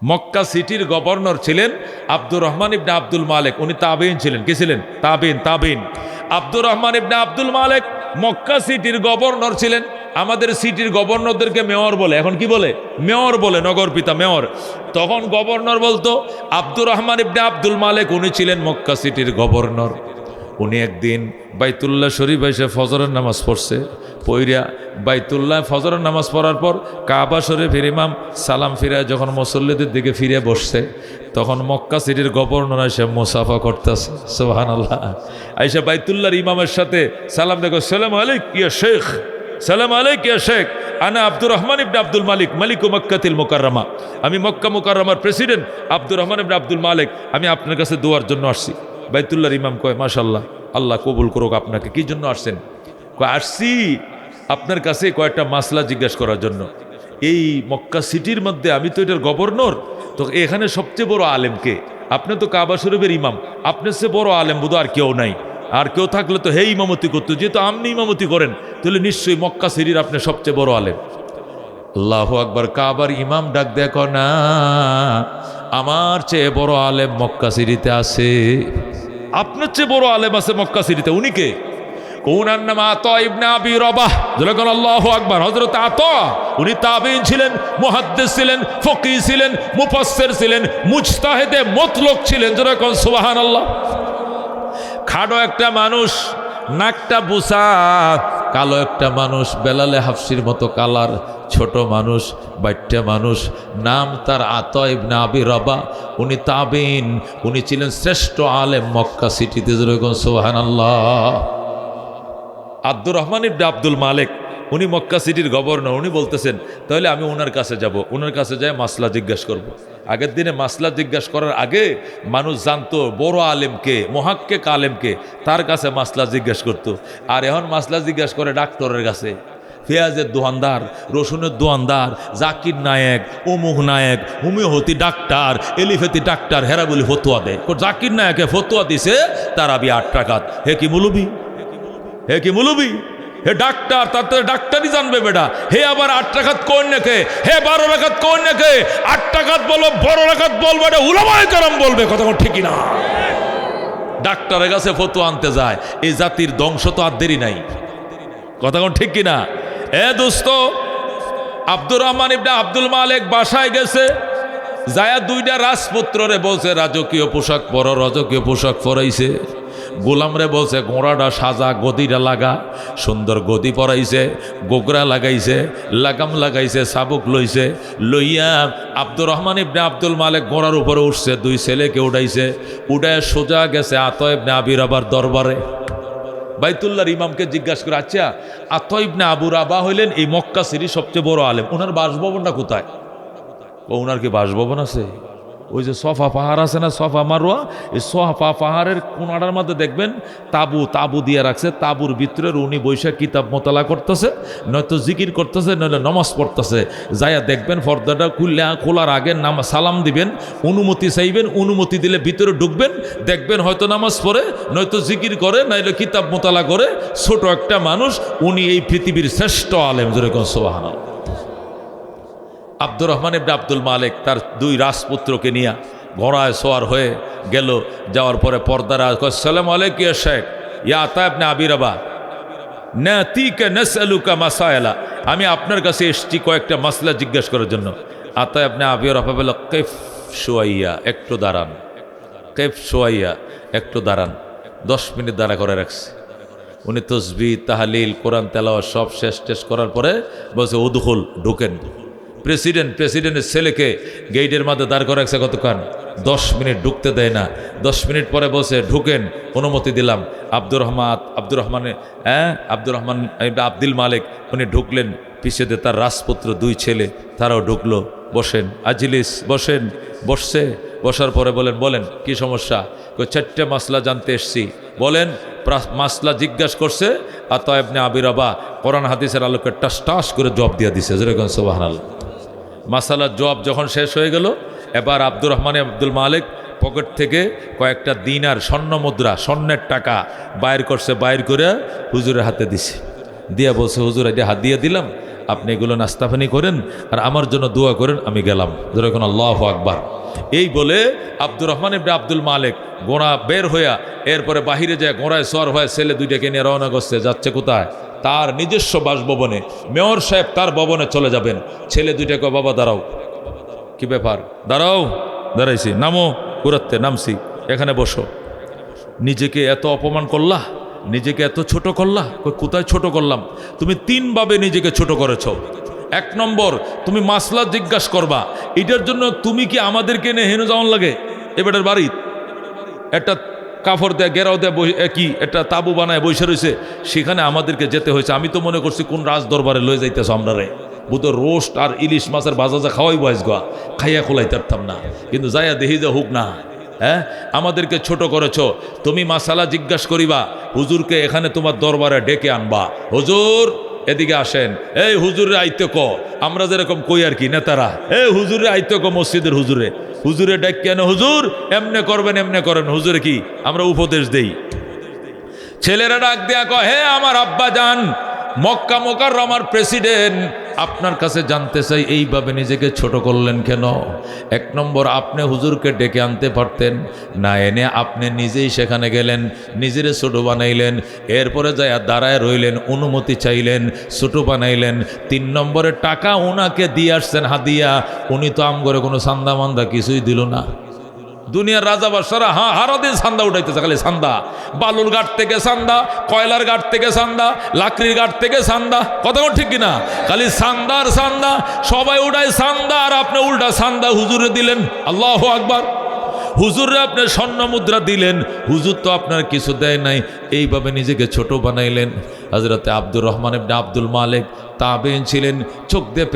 মক্কা সিটির গভর্নর ছিলেন আব্দুর রহমান ইবনে আব্দুল মালেক। উনি তাবেইন ছিলেন। কি ছিলেন? তাবেইন। আব্দুর রহমান ইবনে আব্দুল মালেক মক্কা সিটির গভর্নর ছিলেন। আমাদের সিটির গভর্নরদেরকে মেয়র বলে, এখন কি বলে? মেয়র বলে, নগরপিতা মেয়র। তখন গভর্নর বলতো আব্দুর রহমান ইবনে আব্দুল মালেক, উনি ছিলেন মক্কা সিটির গভর্নর। উনি একদিন বাইতুল্লাহ শরীফ এসে ফজরের নামাজ পড়ছে, পইরা বাইতুল্লাহ ফজরের নামাজ পড়ার পর কাবা শরীফের ইমাম সালাম ফিরায় যখন মুসল্লিদের দিকে ফিরে বসছে, তখন মক্কা সিটির গভর্নর এসে মুসাফা করতেছে। সুবহানাল্লাহ। আইসা বাইতুল্লাহর ইমামের সাথে সালাম দেখো, সালাম আলাইক ইয়া শেখ, সালাম আলাইক ইয়া শেখ, আনা আব্দুর রহমান ইবনে আব্দুল মালিক, মালিকু মক্কাতিল মুকাররমা। আমি মক্কা মুকাররমার প্রেসিডেন্ট আব্দুর রহমান ইবনে আব্দুল মালিক, আমি আপনার কাছে দোয়ার জন্য আসছি। বাইতুল্লাহর ইমাম কয়, মাশাআল্লাহ, আল্লাহ কবুল করুক আপনাকে। কি জন্য আসছেন? কয়, আসছি আপনার কাছে কয়েকটা মাসলা জিজ্ঞাসা করার জন্য। এই মক্কা সিটির মধ্যে আমি তো এটার গভর্নর, তো এখানে সবচেয়ে বড় আলেম কে? আপনি তো কাবা শরীফের ইমাম, আপনার চেয়ে বড় আলেম বোধ আর কেউ নাই। আর কেউ থাকলে তো হে ইমামতি করতো, যেহেতু আপনি ইমামতি করেন তাহলে নিশ্চয়ই মক্কা সিটির আপনি সবচেয়ে বড় আলেম। আল্লাহু আকবার। কাবার ইমাম ডাক দেখো না, আমার চেয়ে বড় আলেম মক্কা সিটিতে আছে। আপনার চেয়ে বড় আলেম আছে মক্কা সিটিতে। উনি কে? ওনার নাম আতা ইবনে আবি রবাহ। যখন আল্লাহু আকবার। হযরত আতা, উনি তাবেঈন ছিলেন, মুহাদ্দিস ছিলেন, ফকিহ ছিলেন, মুফাসসির ছিলেন, মুজতাহিদে মুতলক ছিলেন। যখন সুবহানাল্লাহ। খাড়ো একটা মানুষ, নাকটা বুসা, কালো একটা মানুষ, বেলালে হাফসির মতো কালার, ছোট মানুষ, বাচ্চা মানুষ, নাম তার আতা ইবনে আবি রবাহ। উনি তাবেঈন, উনি ছিলেন শ্রেষ্ঠ আলেম মক্কা সিটিতে। যখন সুবহানাল্লাহ। আব্দুর রহমান ইবনে আব্দুল মালিক, উনি মক্কা সিটির গভর্নর। উনি বলতেছেন তাহলে আমি ওনার কাছে যাব, ওনার কাছে যাই মাসলা জিজ্ঞাসা করব। আগের দিনে মাসলা জিজ্ঞাসা করার আগে মানুষ জানতো বড় আলেমকে, মুহাক্কিক আলেমকে, তার কাছে মাসলা জিজ্ঞাসা করতো। আর এখন মাসলা জিজ্ঞাসা করে ডাক্তারের কাছে। পেঁয়াজের দোকানদার, রসুনের দোকানদার, জাকির নায়েক, অমুক নায়েক, হোমিওপ্যাথি ডাক্তার, এলিফেথি ডাক্তার, হেরা বলি ফতুয়া দেয়। জাকির নায়েকে ফতুয়া দিছে তারাবি 8 টাকা। হে কি মুলুবি? হে কি মুলুবি? হে ডাক্তার, তার তো ডাক্তারই জানবে বেটা। হে আবার 8 টাকাত কোন নাকে, হে 12 টাকাত কোন নাকে, 8 টাকাত বলো, 12 টাকাত বলবে, এটা উলামায়ে কেরাম বলবে। কথা ঠিকই না? ডাক্তারের কাছে ফতুয়া আনতে যায়। এই জাতির ধ্বংস তো আর দেরি নাই। কথা ঠিক কিনা? এ দোস্ত, আব্দুর রহমান ইবনে আব্দুল মালিক বাসায় গেছে, যায়া 2টা রাজপুত্ররে বলছে রাজকীয় পোশাক পরো। রাজকীয় পোশাক পরাইছে। গোলামরে বলছে ঘোড়াটা সাজা, গদিটা লাগা। সুন্দর গদি পরাইছে, গোগরা লাগাইছে, লাগাম লাগাইছে, চাবুক লইছে। লইয়া আব্দুর রহমান ইবনে আব্দুল মালিক ঘোড়ার উপরে উঠছে, 2 ছেলেকে উঠাইছে। উঠায় সোজা গেছে আতা ইবনে আবি রবার দরবারে। বাইতুল্লাহর ইমামকে জিজ্ঞাসা করে, আচ্ছা আতা ইবনে আবু রাবা হইলেন এই মক্কা সিটির সবচেয়ে বড় আলেম, ওনার বাসভবনটা কোথায়? ওনার কি বাসভবন আছে? ওই যে সফা পাহাড় আছে না, সফা মারোয়া, এই সফা পাহাড়ের কোনাটার মধ্যে দেখবেন তাবু দিয়ে রাখছে। তাবুর ভিতরে উনি বৈশাখ কিতাব মোতালা করতেছে, নয়তো জিকির করতেছে, নইলে নমাজ পড়তেছে। যাইয়া দেখবেন পর্দাটা খোলার আগে সালাম দিবেন, অনুমতি চাইবেন, অনুমতি দিলে ভিতরে ঢুকবেন, দেখবেন হয়তো নামাজ পড়ে, নয়তো জিকির করে, নইলে কিতাব মোতালা করে। ছোট একটা মানুষ, উনি এই পৃথিবীর শ্রেষ্ঠ আলেম। যেরকম সুবহানাল্লাহ। আব্দুর রহমান ইবনে আব্দুল মালিক তার 2 রাজপুত্রকে নিয়ে ঘোড়ায় সোয়ার হয়ে গেল। যাওয়ার পরে পর্দারা, আসসালামু আলাইকুম ইয়া শেখ, ইয়া আতা ইবনে আবি রাবা, নাতিকা নাসআলুকা মাসাইলা। আমি আপনার কাছে এসেছি কয়েকটা মাসলা জিজ্ঞাসা করার জন্য। আতা ইবনে আবি রাবা বলল, কিফ শুয়াইয়া, একটু দাঁড়ান। কিফ শুয়াইয়া, একটু দাঁড়ান। 10 মিনিট দাঁড়া করে রাখছে। উনি তসবিহ, তাহলিল, কোরআন তেলাওয়াত সব শেষ করার পরে বলছে উদখুল, ঢুকেন। প্রেসিডেন্টের ছেলেকে গেটের মধ্যে দাঁড় করে রাখছে কতক্ষণ? 10 মিনিট, ঢুকতে দেয় না। 10 মিনিট পরে বলছে ঢুকেন, অনুমতি দিলাম। আব্দুর রহমান আব্দুল মালিক উনি ঢুকলেন। পিছনে তার রাজপুত্র 2 ছেলে, তারাও ঢুকলো। বসেন, আজলিস, বসেন। বসার পরে বলেন কি সমস্যা? 4টে মাসলা জানতে এসছি। বলেন। মাসলা জিজ্ঞাসা করছে। আতা ইবনে আবি রাবা কোরআন হাদিসের আলোকে টাস করে জবাব দিয়ে দিছে। যেরকম সুবহানাল্লাহ। মাসালার জবাব যখন শেষ হয়ে গেল, এবার আব্দুর রহমান আব্দুল মালিক পকেট থেকে কয়েকটা দিনার, স্বর্ণ মুদ্রা, স্বর্ণের টাকা বাইর করছে। বাইর করে হুজুরের হাতে দিছে। দিয়া বলছে, হুজুর এটা হাত দিয়ে দিলাম, আপনি এগুলো নাস্তাফানি করেন আর আমার জন্য দোয়া করেন, আমি গেলাম। যেরকম আল্লাহু আকবার। এই বলে আব্দুর রহমান ইবনে আব্দুল মালেক গোড়া বের হইয়া এরপরে বাহিরে যায় গোড়ায় সওয়ার হয়ে ছেলে দুইটাকে নিয়ে রওনা করছে। যাচ্ছে কোথায়? তার নিজস্ব বাসভবনে। মেয়র সাহেব তার ভবনে চলে যাবেন। ছেলে দুইটাকে, বাবা দাঁড়াও, কি ব্যাপার? দাঁড়াও। দাঁড়াইছি। নামো। কুরাত্তে নামছি। এখানে বসো। নিজেকে এত অপমান করলা, নিজেকে এত ছোট করলা। কোথায় ছোট করলাম? তুমি তিনভাবে নিজেকে ছোট করেছ। এক নম্বর, তুমি মাসলা জিজ্ঞাসা করবা, এটার জন্য তুমি কি আমাদেরকে এনে হেন যাওয়ান লাগে? এবারের বাড়ি একটা কাফর দেয়া গেরাও দেয়া কি একটা তাবু বানায় বসে রয়েছে, সেখানে আমাদেরকে যেতে হয়েছে। আমি তো মনে করছি কোন রাজ দরবারে লয়ে যাইতেছ আমরা রে, বুধ রোস্ট আর ইলিশ মাছের বাজাজা খাওয়াই বয়স গোয়া, খাইয়া খোলাই পারতাম না, কিন্তু যাইয়া দেখি যে হুক না। হ্যাঁ, আমাদেরকে ছোট করেছ। তুমি মাসালা জিজ্ঞাসা করিবা, হুজুরকে এখানে তোমার দরবারে ডেকে আনবা, হুজুর এদিকে আসেন, এই হুজুরের আইতে ক, আমরা যেরকম কই আর কি নেতারা, এই হুজুরের আইতে ক, মসজিদের হুজুরে, হুজুরে ডাক কেন, হুজুর এমনে করবেন এমনে করেন, হুজুরে কি আমরা উপদেশ দেই। ছেলেরা ডাক দেয়া কয়, হে আমার আব্বা যান, মক্কা মুকাররমার প্রেসিডেন্ট, আপনার কাছে জানতে চাই এইভাবে নিজেকে ছোট করলেন কেন? এক নম্বর, আপনি হুজুরকে ডেকে আনতে পারতেন না, এনে আপনি নিজেই সেখানে গেলেন, নিজেরে ছোট বানাইলেন, এরপরে যায় দাঁড়ায় রইলেন, অনুমতি চাইলেন, ছোট বানাইলেন। 3 নম্বরে, টাকা ওনাকে দিয়ে আসছেন হাদিয়া, উনি তো আমগরে কোনো সান্দা মান্দা কিছুই দিল না। দুনিয়ার রাজা বাদশারা হারাদিন সান্দা উঠাইতেছে, খালি সান্দা, বালুর ঘাট থেকে সান্দা, কয়লার ঘাট থেকে সান্দা, লাকড়ির ঘাট থেকে সান্দা, কথা ঠিক কিনা? খালি সান্দার সান্দা, সবাই উঠায় সান্দা, আর আপনি উল্টা সান্দা হুজুরে দিলেন। আল্লাহু আকবার। হুজুরে আপনি স্বর্ণ মুদ্রা দিলেন, হুজুর তো আপনার কিছু দেয় নাই, এইভাবে নিজেকে ছোট বানাইলেন। হযরতে আব্দুর রহমান ইবনে আব্দুল মালেক তাবেঈন ছিলেন, চোখ দিয়ে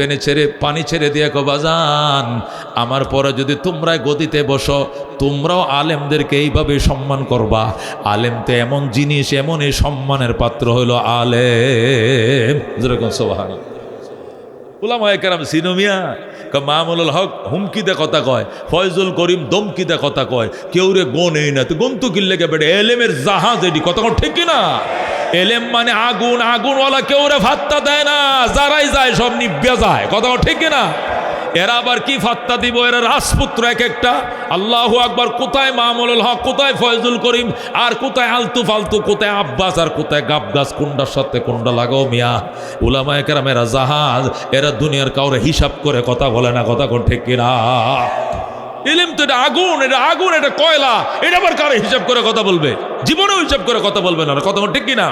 পানি ছেড়ে দিয়ে কো, বাজান আমার পরে যদি তোমরা গদিতে বসো, তোমরাও আলেমদেরকে এইভাবে সম্মান করবা। আলেম তো এমন জিনিস, এমন এই সম্মানের পাত্র হইল আলেম। যেরকম সুবহানাল্লাহ। উলামায়ে কেরাম সিনুমিয়া মামুনুল হক হুমকিতে কথা কয়, ফয়জুল করিম দমকিতে কথা কয়, কেউ রে গোন এই না, তো গন্তু কিল্লেকে বেড়ে এলেমের জাহাজ এটি, কথা ঠিক কিনা? এলেম মানে আগুন, আগুনওয়ালা কেউ রে ফাত্তা দেয় না, যারাই যায় সব নিভ্যা যায়, কথা ঠিক কিনা? এরা আবার কি ফাত্তা দিব? এরা রাজপুত্র এক একটা। আল্লাহু আকবার। কোথায় মামুনুল হক, কোথায় ফয়জুল করিম, আর কোথায় আলতু ফালতু, কোথায় আব্বাস, আর কোথায় গাবগাছ, কোনটার সাথে কোনটা লাগাও মিয়া। উলামায়ে কেরাম এরা জাহাজ, এরা দুনিয়ার কাউরে হিসাব করে কথা বলে না, কথা কোন ঠিক কিনা? ইলম তো এটা আগুন, এটা আগুন, এটা কয়লা, এটা আবার কারে হিসাব করে কথা বলবে? জীবনেও হিসাব করে কথা বলবে না, কথা ঠিক কিনা?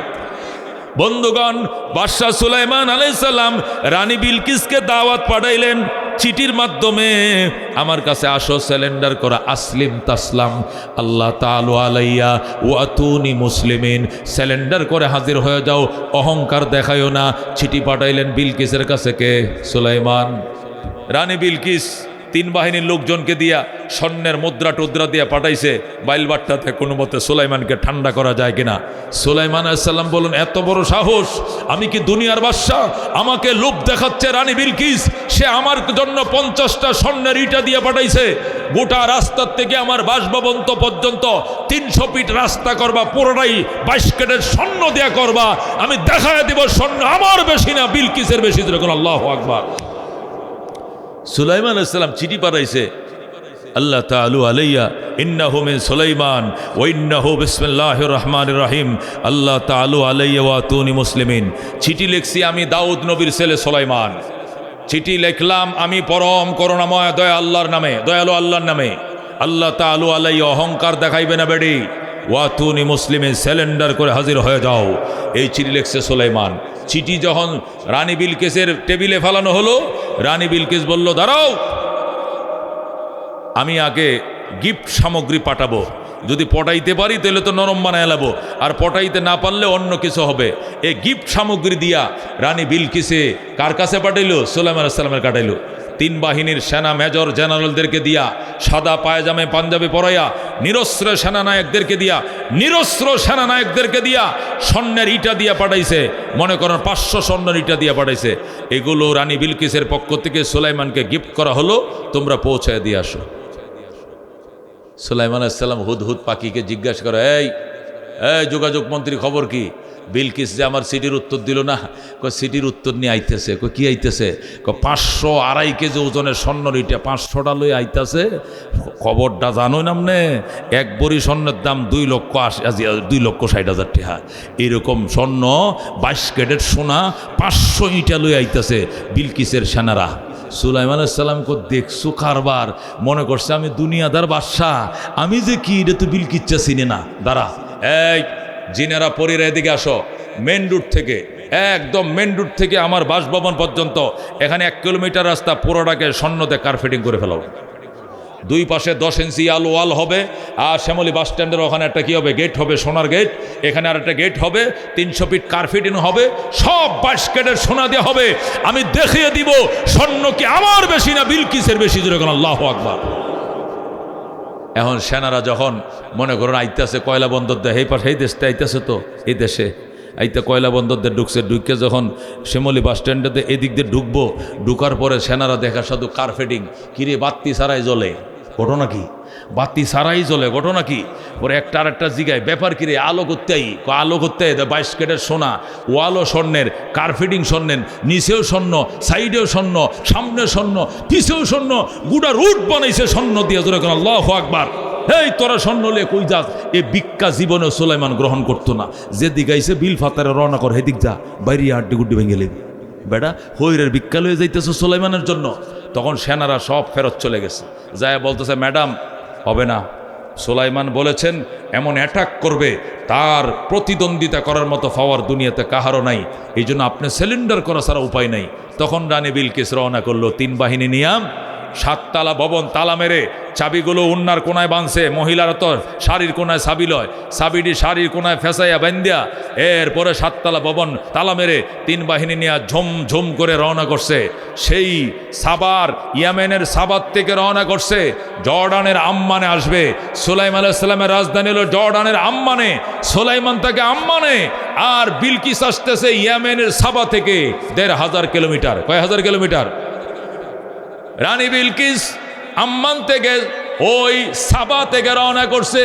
বন্ধুগণ, বাদশাহ সুলাইমান আলাইহিস সালাম রানী বিলকিসকে দাওয়াত পাঠাইলেন চিঠির মাধ্যমে, আমার কাছে আসো, স্যালেন্ডার করা, আসলিম তাসলাম, আল্লাহ তাআলা আলাইয়া ওয়াতুনি মুসলিমিন, স্যালেন্ডার করে হাজির হয়ে যাও, অহংকার দেখায়ও না। চিঠি পাঠাইলেন বিলকিসের কাছে, কে? সুলাইমান। রানী বিলকিস 3 বাহিনীর লোকজনকে দিয়া স্বর্ণের মুদ্রা টুদ্রা দিয়া পাঠাইছে বাইলবাট্টাতে, কোনো মতে সুলাইমানকে ঠান্ডা করা যায় কিনা। সুলাইমান আলাইহিস সালাম বলুন, এত বড় সাহস, আমি কি দুনিয়ার বাদশা? আমাকে লোভ দেখাচ্ছে রানী বিলকিস, সে আমার জন্য 50টা স্বর্ণের ইটা দিয়ে পাঠাইছে, গোটা রাস্তার থেকে আমার বাসভবন পর্যন্ত 300 ফিট রাস্তা করবা, পুরোটাই 22 ক্যারেট স্বর্ণ দিয়া করবা, আমি দেখায় দিব স্বর্ণ আমার বেশি না, বিলকিসের বেশি। যেরকম আল্লাহু আকবার। সুলাইমান আলাইহিস সালাম চিঠি পাঠাইছে, আল্লাহ তাআলা আলাইয়া ইন্নাহু মিন সুলাইমান ওয়া ইন্নাহু বিসমিল্লাহির রহমানির রহিম, আল্লাহ তাআলা আলাইয়া ওয়া তুনি মুসলিমিন। চিঠি লিখছি আমি দাউদ নবীর ছেলে সুলাইমান, চিঠি লিখলাম আমি পরম করুণাময় দয়া আল্লাহর নামে, দয়ালু আল্লাহর নামে। আল্লাহ তাআলা আলাইয়া অহংকার দেখাইবে না বেডি, ওয়া তুনি মুসলিমিন, স্যালেন্ডার করে হাজির হয়ে যাও। এই চিঠি লিখছে সুলাইমান। চিঠি যখন রানী বিলকিসের টেবিলে ফেলানো হলো, রানী বিলকিস বলল, দাঁড়াও, আমি আগে গিফট সামগ্রী পাঠাবো, যদি পটাইতে পারি তাহলে তো নরম বানায় এলাবো, আর পটাইতে না পারলে অন্য কিছু হবে। এই গিফট সামগ্রী দিয়া রানী বিলকিসে কার কাছে পাঠাইলো? সুলাইমান আলাইহিস সালামের কাটাইলো। 3 বাহিনীর সেনা মেজর জেনারেলদেরকে দিয়া, সাদা পায়জামে পাঞ্জাবি পরাইয়া, নিরস্ত্র সেনানায়কদেরকে দিয়া স্বর্ণের ইটা দিয়া পাঠাইছে, মনে করেন 500 স্বর্ণের ইটা দিয়া পাঠাইছে। এগুলো রানী বিলকিসের পক্ষ থেকে সুলাইমানকে গিফট করা হলো, তোমরা পৌঁছায় দিয়ে আসো। সুলাইমান আলাইহিস সালাম হুদহুদ পাখিকে জিজ্ঞাসা করে, এই যোগাযোগ মন্ত্রী খবর কি? বিলকিস যে আমার সিটির উত্তর দিল না, সিটির উত্তর নিয়ে আইতেছে। কি আইতেছে? 500 2.5 কেজি ওজনের স্বর্ণ রিটা 500টা লই আইতেছে। খবরটা জানো নামনে, এক ভরি স্বর্ণের দাম 2,60,000 টাকা। এরকম স্বর্ণ 22 ক্যারেট সোনা 500 ইটা লই আইতেছে বিলকিসের সেনারা। সুলাইমান আলাইহিস সালাম কো দেখছো কারবার, মনে করছে আমি দুনিয়াদার বাদশাহ, আমি যে কি এটা তো বিলকিচ্ছা চিনি না। দাঁড়া, এই জিনেরা পরীরা এদিকে আসো। মেন রুট থেকে, একদম মেন রুট থেকে আমার বাসভবন পর্যন্ত এখানে 1 কিলোমিটার রাস্তা পুরোটাকে স্বর্ণতে কার্পেটিং করে ফেলাও। 2 পাশে 10 ইঞ্চি আলো ওয়াল হবে। আর শ্যামলী বাস স্ট্যান্ডের ওখানে একটা কি হবে, গেট হবে, সোনার গেট। এখানে আর একটা গেট হবে, 300 ফিট কার্পেটিং হবে, সব 22 ক্যারেট সোনা দেওয়া হবে। আমি দেখিয়ে দিব স্বর্ণ কি আমার বেশি না বিলকিসের বেশি। জোরে বলেন আল্লাহু আকবার। এখন সেনারা যখন মনে করুন আইতেছে কয়লা বন্দর দেয়, এই পাশে এই দেশটা আইতেছে, তো এই দেশে আইতে কয়লা বন্দর দিয়ে ঢুকছে। ঢুকে যখন শ্যামলী বাস স্ট্যান্ডেতে এদিক দিয়ে ঢুকবো, ঢুকার পরে সেনারা দেখা শুধু কার্পেটিং। কিরে বাতি সারাই জ্বলে, ঘটনা কি? বাতি সারাই জ্বলে, ঘটনা কি? পরে একটা আর একটা জিগায় ব্যাপার কিরে, আলো করতে আলো করতে 22 ক্যারেট সোনা, ওয়ালও স্বর্ণের, কার্পেটিং স্বর্ণের, নিচেও স্বর্ণ, সাইডেও স্বর্ণ, সামনে স্বর্ণ, পিছেও স্বর্ণ, গুড়া রুট বানাইছে স্বর্ণ দিয়ে। জোরে কোন আল্লাহু আকবার। এই তোরা স্বর্ণ লে কই যাস? এ ভিক্ষা জীবনে সুলাইমান গ্রহণ করতো না। যে দিগাইছে বিল ফাতারে রওনা কর, হেদিক যা, বাইরে আড্ডি গুড্ডি ভেঙে লেবি বেটা, হইরের ভিক্ষা লয়ে যাইতেছে সুলাইমানের জন্য। তখন সেনারা সব ফেরত চলে গেছে, যায় বলতেছে ম্যাডাম হবে না, সুলাইমান বলেছেন এমন অ্যাটাক করবে, তার প্রতিদ্বন্দ্বিতা করার মতো পাওয়ার দুনিয়াতে কাহারও নাই, এই জন্য আপনি সিলিন্ডার করা ছাড়া উপায় নাই। তখন রানী বিলকিস রওনা করলো 3 বাহিনী নিয়ে। 7 তালা ভবন তালা মেরে চাবিগুলো উন্নার কোনায় বাঁধছে। মহিলারা তো শাড়ির কোনায় চাবি লয়, চাবিটি শাড়ির কোনায় ফেসাইয়া বান্ধিয়া এরপরে 7 তালা ভবন তালা মেরে 3 বাহিনী নিয়ে ঝুম করে রওনা করছে। সেই সাবার, ইয়ামেনের সাবার থেকে রওনা করছে, জর্ডানের আম্মানে আসবে। সুলাইমান আলাইহিস সালামের রাজধানী হলো জর্ডানের আম্মানে, সুলাইমান তাকে আম্মানে। আর বিলকিস আসতেছে ইয়ামেনের সাবা থেকে 1,500 কিলোমিটার। কয় হাজার কিলোমিটার? রানী বিলকিস আম্মান থেকে ওই সাবা থেকে রওনা করছে,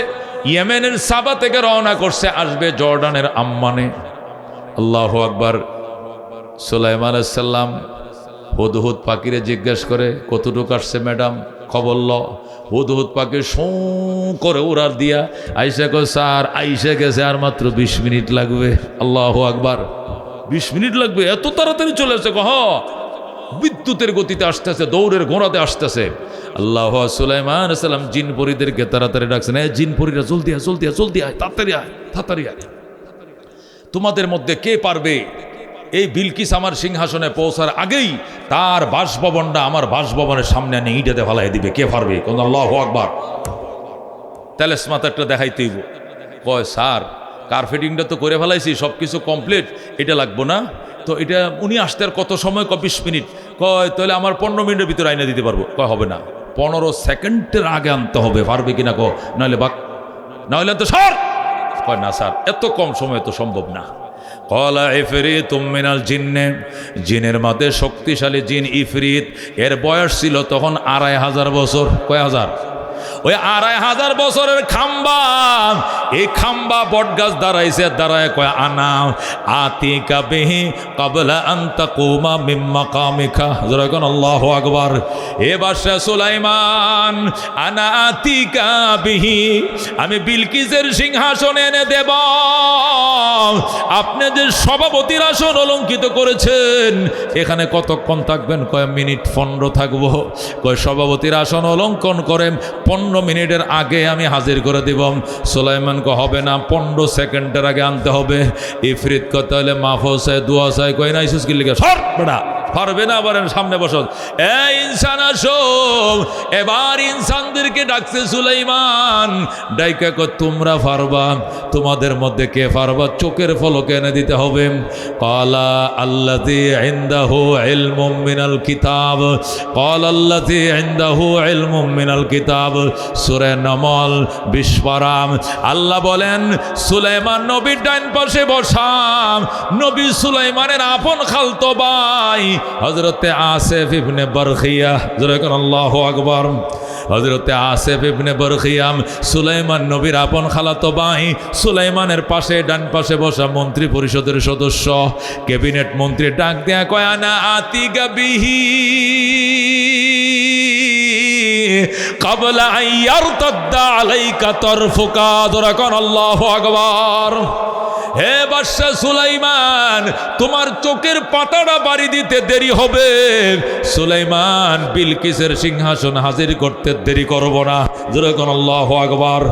ইয়েমেনের সাবা থেকে রওনা করছে, আসবে জর্ডানের আম্মানে। আল্লাহু আকবার। সুলাইমান আলাইহিস সালাম হুদহুদ পাখিরে জিজ্ঞেস করে কতটুকু আসছে ম্যাডাম, খবর ল। হুদহুদ পাখি শোঁ করে উড়ার দিয়া আইসা কয় স্যার আইসা গেছে, আর মাত্র 20 মিনিট লাগবে। আল্লাহু আকবার। 20 মিনিট লাগবে? এত তাড়াতাড়ি চলে আসছে? বিদ্যুতের গতিতে আসতেছে, দৌড়ের ঘোড়াতে আসতেছে। আল্লাহ। সুলাইমান আলাইহিস সালাম জিন পরীদেরকে তাড়াতাড়ি ডাকছেন, জিন পরীরা জলদি আয়, জলদি আয়, জলদি আয়, তাড়াতাড়ি আয়, তাড়াতাড়ি আয়। তোমাদের মধ্যে কে পারবে এই বিলকিস আমার সিংহাসনে পৌঁছার আগেই তার বাসভবনটা আমার বাসভবনের সামনে এনে ইটাতে ফালাই দিবে? কে পারবে? কোন আল্লাহু আকবার। তেলেসমাতারটা দেখাইতেই কয় স্যার কার্পেটিংটা তো করে ফেলাইছি, সব কিছু কমপ্লিট, এটা লাগবো না তো। এটা উনি আসতে আর কত সময়? 20 মিনিট। কয় তাহলে আমার 15 মিনিটের ভিতরে আইনা দিতে পারবো। কয় হবে না, 15 সেকেন্ডের আগে আনতে হবে। পারবে কিনা? নইলে নইলে তো স্যার। কয় না স্যার, এত কম সময় তো সম্ভব না। কলা ইফরিতুম মিনাল জিন্নে, জিনের মধ্যে শক্তিশালী জিন ইফরিত, এর বয়স ছিল তখন 2500 বছর। কয় হাজার? ওই 2500 বছরের খাম্বা, এই খাম্বা বটগাছ দাঁড়াইছে, দাঁড়ায় কয় আনা আতিকা বিহি ক্বাবলা আন তাকুমা মিন মাকামিকা। যারা কোন আল্লাহু আকবার। এ বাদশা সুলাইমান, আনা আতিকা বিহি, আমি বিলকিসের সিংহাসন এনে দেব। আপনি যে সভাপতির আসন অলঙ্কিত করেছেন, এখানে কতক্ষণ থাকবেন? কয় মিনিট 15 থাকবো। কয় সভাপতির আসন অলঙ্কন করেন 15 মিনিটের আগে আমি হাজির করে দিব। সুলাইমান কো হবে না, 15 সেকেন্ডের আগে আনতে হবে। ইফরিত কয় তাহলে মাফ চাই, দোয়া চাই। কয় না ইসুস কি লিখে সর বেটা, পারবে না। আবার সামনে বসো, এই ইনসান আসো। এবার ইনসানদেরকে ডাকছে সুলাইমান, ডাইকা কয় তোমরা পারবা? তোমাদের মধ্যে কে পারবা? চোখের ফলকে এনে দিতে হবে। ক্বালা আল্লাযী ইনদাহু ইলমুম মিনাল কিতাব, ক্বালা আল্লাযী ইনদাহু ইলমুম মিনাল কিতাব। সূরা নামল 20 পারা। আল্লাহ বলেন সুলাইমান নবীর ডাইন পাশে বসাম, নবী সুলাইমানের আপন খালতো ভাই হযরতে আসিফ ইবনে বারখিয়া। যারা কোন আল্লাহু আকবার। হযরতে আসিফ ইবনে বরখিয়াম সুলাইমান নবীর আপন খালাতো ভাই, সুলাইমানের পাশে ডান পাশে বসা মন্ত্রী পরিষদের সদস্য, ক্যাবিনেট মন্ত্রী ডাক দেয়া কয় আনা আতিকা বিহি ক্বাবলা আন ইয়ারতাদ্দা আলাইকা তারফুকা। দরা কোন আল্লাহু আকবার। হে বাদশা সুলাইমান, তোমার চোখের পাতাটা বাড়ি দিতে দেরি হবে। সুলাইমান বিলকিসের সিংহাসন হাজির করতে দেরি করব না। জোরে কোন আল্লাহু আকবার।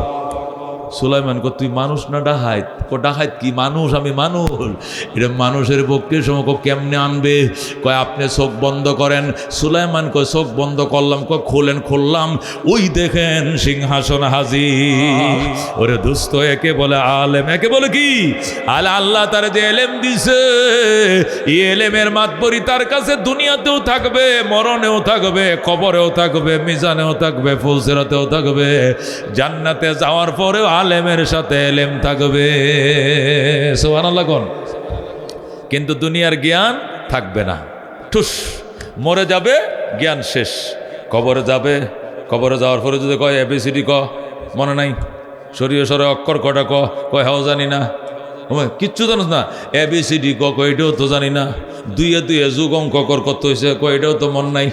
সুলাইমান কো তুই মানুষ না ডাহাইত? কো ডাহাইত কি, মানুষ, আমি মানুষ। এটা মানুষের পক্ষে সময় কেমনে আনবে? কয় আপনি চোখ বন্ধ করেন। সুলাইমান কয় চোখ বন্ধ করলাম। কয় খোলেন। খুললাম, ওই দেখেন সিংহাসন হাজির। ওরে দুস্থ, একে বলে আলেম। একে বলে কি? আল্লাহ তার যে এলেম দিছে, এই এলেমের মাতবরি তার কাছে দুনিয়াতেও থাকবে, মরণেও থাকবে, কবরেও থাকবে, মিজানেও থাকবে, ফুলসিরাতেও থাকবে, জান্নাতে যাওয়ার পরেও আলেমের সাথে এলেম থাকবে। সুবহানাল্লাহ কোন। কিন্তু দুনিয়ার জ্ঞান থাকবে না। ঠুস, মরে যাবে, জ্ঞান শেষ। কবরে যাবে, কবরে যাওয়ার পরে যদি কয় এবিসিডি ক, মনে নাই। সরিয়ে সরে অক্ষর কটা কয় হাও জানি না। কিচ্ছু জানোস না? এবিসিডি এটাও তো জানি না। দুইয়ে দুইয়ে যুগ অঙ্ক কত হয়েছে এটাও তো মন নাই।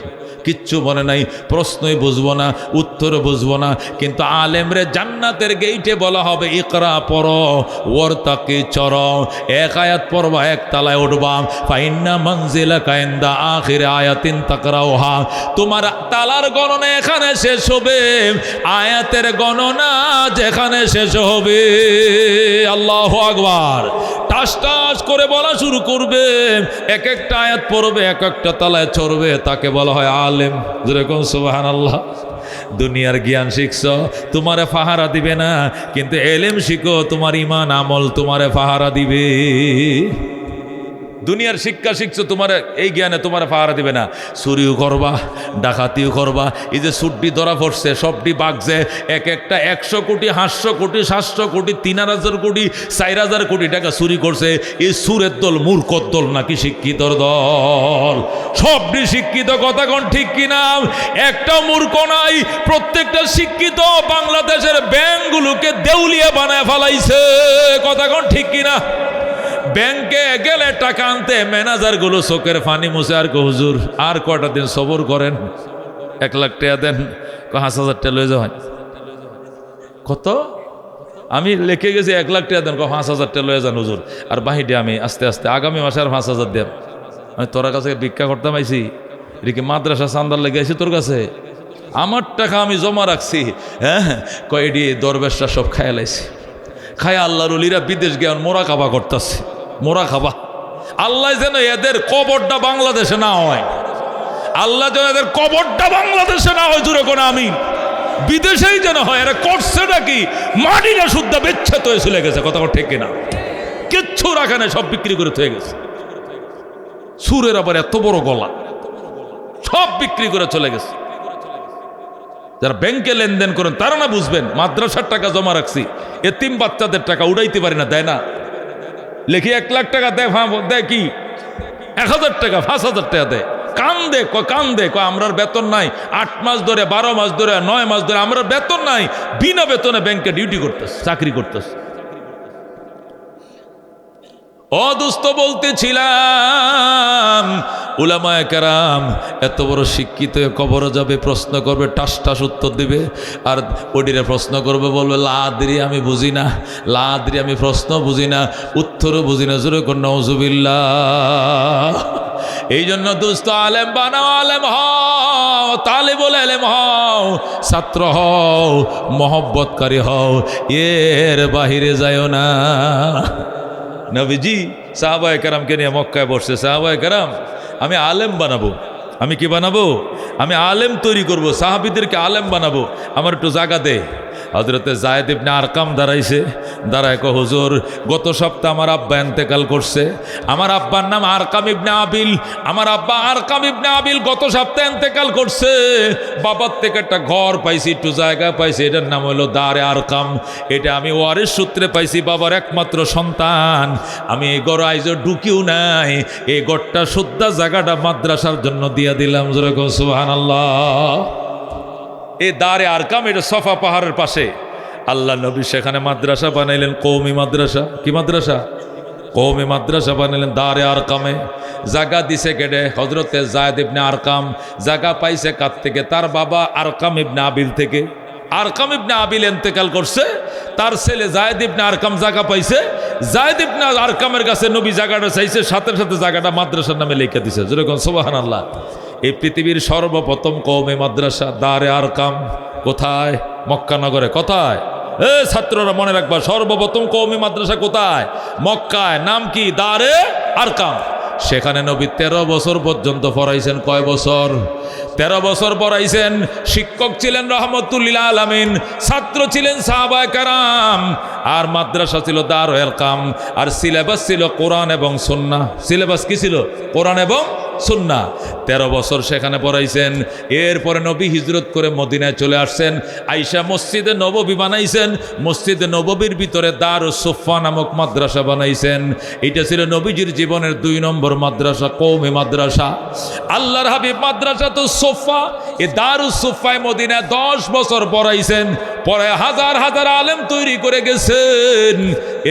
কিচ্ছু মনে নাই, প্রশ্নই বুঝবো না, উত্তরও বুঝবো না। কিন্তু আলেমরে জান্নাতের গেইটে বলা হবে ইকরা পড়ো ওয়ারতাকি চর। এক আয়াত পড়বা, এক তালায় উঠবা। ফাইন্না মানজিলাকা ইনদা আখির আয়াতিন তাকরাউহা। তোমার তালার গণনা এখানে শেষ হবে, আয়াতের গণনা যেখানে শেষ হবে। আল্লাহু আকবার। টাস টাস করে বলা শুরু করবে, এক একটা আয়াত পড়বে, এক একটা তালায় চড়বে, তাকে বলা হয় আলেম। যেরকম সুবহানাল্লাহ। দুনিয়ার জ্ঞান শিখছো, তোমারে ফাহারা দিবে না, কিন্তু এলেম শিখো, তোমার ইমান আমল তোমারে ফাহারা দিবে। দুনিয়ার শিক্ষা শিখছো, তোমার এই জ্ঞানে তোমার ফাহারা দিবে না। চুরিও করবা, ডাকাতিও করবা। এই যে সুটটি ধরা পড়ছে, সবটি বাগছে, এক একটা 100 কোটি, 500 কোটি, 700 কোটি, 3000 কোটি, 4000 কোটি টাকা চুরি করছে। এই সুরের দল মূর্খর দল নাকি শিক্ষিতর দল? সবটি শিক্ষিত, কথা কোন ঠিক কিনা? একটা মূর্খ নাই। প্রত্যেকটা শিক্ষিত বাংলাদেশের ব্যাংকগুলোকে দেউলিয়া বানায় ফেলাইছে, কথা কোন ঠিক কিনা? ব্যাংকে গেলে টাকা আনতে ম্যানেজারগুলো চোখের ফানি মুছে আর কো হুজুর আর কয়টা দিন সবর করেন, 1 লাখ টাকা দেন, 5,000 টাকা লয়ে যাওয়া। কত? আমি লিখে গেছি 1 লাখ টাকা দেন, 5,000 টাকা লয়ে যান হুজুর, আর বাহিরে আমি আস্তে আস্তে আগামী মাসে আর 5,000 দেন। আমি তোর কাছে ভিক্ষা করতাম আইছি, এদিকে মাদ্রাসা চান্দার লেগে আইছি তোর কাছে। আমার টাকা আমি জমা রাখছি। হ্যাঁ, কয়েডি দরবেশরা সব খায়া লাইছি। খায়া আল্লাহর ওলিরা বিদেশ জ্ঞান মোরা কাবা করতেছে। মোরা খাবা। আল্লাহ যেন এদের কবরটা বাংলাদেশে না হয়, আল্লাহ যেন এদের কবরটা বাংলাদেশে না হয়। দূরে কোনো আমি বিদেশেই যেন হয়। এরা করছে নাকি মাটিটা শুদ্ধ বিচ্ছেদ হয়ে চলে গেছে, কথা ঠিক কিনা? কিচ্ছু রাখে না, সব বিক্রি করে থয়ে গেছে। সুরের আবার এত বড় গলা, সব বিক্রি করে চলে গেছে। যারা ব্যাংকে লেনদেন করেন তারা না বুঝবেন, মাদ্রাসার টাকা জমা রাখছি, এতিম বাচ্চাদের টাকা উড়াইতে পারি না, দেয় না। লেখি 1 লাখ টাকা দেয়, দেয় কি 1000 টাকা, 5,000 টাকা দেয়। কান্দে কান্দে আমরার বেতন নাই। 8 মাস ধরে, 12 মাস ধরে, 9 মাস ধরে আমরা বেতন নাই, বিনা বেতনে ব্যাংকে ডিউটি করতেছে, চাকরি করতেছে। অদুস্থ বলতেছিলাম, উলামায়ে কেরাম এত বড় শিক্ষিত কবরে যাবে, প্রশ্ন করবে, টাস টাস উত্তর দিবে, আর ওডিরে প্রশ্ন করবে, বলবে লাদ্রি আমি বুঝি না, লাদ্রি আমি প্রশ্ন বুঝি না, উত্তরও বুঝি না। জোরে কোন নাউজুবিল্লাহ। এই জন্য দুস্থ আলেম বানাও, আলেম হও, তালিবুল ইলম হও, ছাত্র হও, মহব্বতকারী হও, এর বাহিরে যায়ও না। নবীজি সাহাবায়ে কেরামকে নিয়ে মক্কায় বসছে। সাহাবায়ে কেরাম, আমি আলেম বানাবো। আমি কি বানাবো? আমি আলেম তৈরি করব, সাহাবীদেরকে আলেম বানাবো, আমার একটু জায়গা দে। হযরতে যায়েদ ইবনে আরকাম দাঁড়াইছে, দাঁড়ায় কো হুজুর, গত সপ্তাহে আমার আব্বা ইন্তেকাল করছে। আমার আব্বার নাম আরকাম ইবনে আবিল। আমার আব্বা আরকাম ইবনে আবিল গত সপ্তাহে ইন্তেকাল করছে। বাবার থেকে একটা ঘর পাইছি, একটু জায়গা পাইছি, এটার নাম হলো দারে আরকাম। এটা আমি ওয়ারিস সূত্রে পাইছি, বাবার একমাত্র সন্তান। আমি এই ঘর আইজও ঢুকিও নাই, এই ঘরটা শুদ্ধা জায়গাটা মাদ্রাসার জন্য দিয়া দিলাম। যেরকম সুবহানাল্লাহ। এই দারে আরকাম, এটা সফা পাহাড়ের পাশে। আল্লাহ নবী সেখানে মাদ্রাসা বানাইলেন, কওমি মাদ্রাসা। কি মাদ্রাসা? কওমি মাদ্রাসা বানাইলেন দারে আরকামে। জায়গা দিছে কেডে? হজরতে জায়েদ ইবনে আরকাম। জায়গা পাইছে কার থেকে? তার বাবা আরকাম ইবনে আবিল থেকে। আরকাম ইবনে আবিল ইন্তেকাল করছে, তার ছেলে জায়েদ ইবনে আরকাম জায়গা পাইছে। জায়েদ ইবনে আরকামের কাছে নবী জায়গাটা চাইছে, সাথে সাথে জায়গাটা মাদ্রাসার নামে লিখে দিছে। যেরকম সুবহানাল্লাহ। এই পৃথিবীর সর্বপ্রথম কওমি মাদ্রাসা দারে আরকাম কোথায়? মক্কা নগরে। কোথায়? ছাত্ররা মনে রাখবা, সর্বপ্রথম কওমি মাদ্রাসা কোথায়? মক্কায়। নাম কি? দারে আরকাম। সেখানে নবী 13 বছর পর্যন্ত পড়াইছেন। কয় বছর? 13 বছর পড়াইছেন। শিক্ষক ছিলেন রহমতুল্লিল আলামিন, ছাত্র ছিলেন সাহাবায়ে কেরাম, আর মাদ্রাসা ছিল দারুল আরকাম। আর সিলেবাস ছিল কোরআন এবং সুন্নাহ। সিলেবাস কি ছিল? কোরআন এবং সুন্নাহ। 13 বছর সেখানে পড়াইছেন। এরপরে নবী হিজরত করে মদিনায় চলে আসছেন। আইসা মসজিদে নববী বানাইছেন। মসজিদে নববীর ভিতরে দারুস সুফা নামক মাদ্রাসা বানাইছেন। এটা ছিল নবীজির জীবনের 2 নম্বর মাদ্রাসা, কওমি মাদ্রাসা। আল্লাহর হাবিব মাদ্রাসা তো সুফা, এ দারুস সুফায় মদিনায় 10 বছর পড়াইছেন। পরে হাজার হাজার আলেম তৈরি করে গেছেন।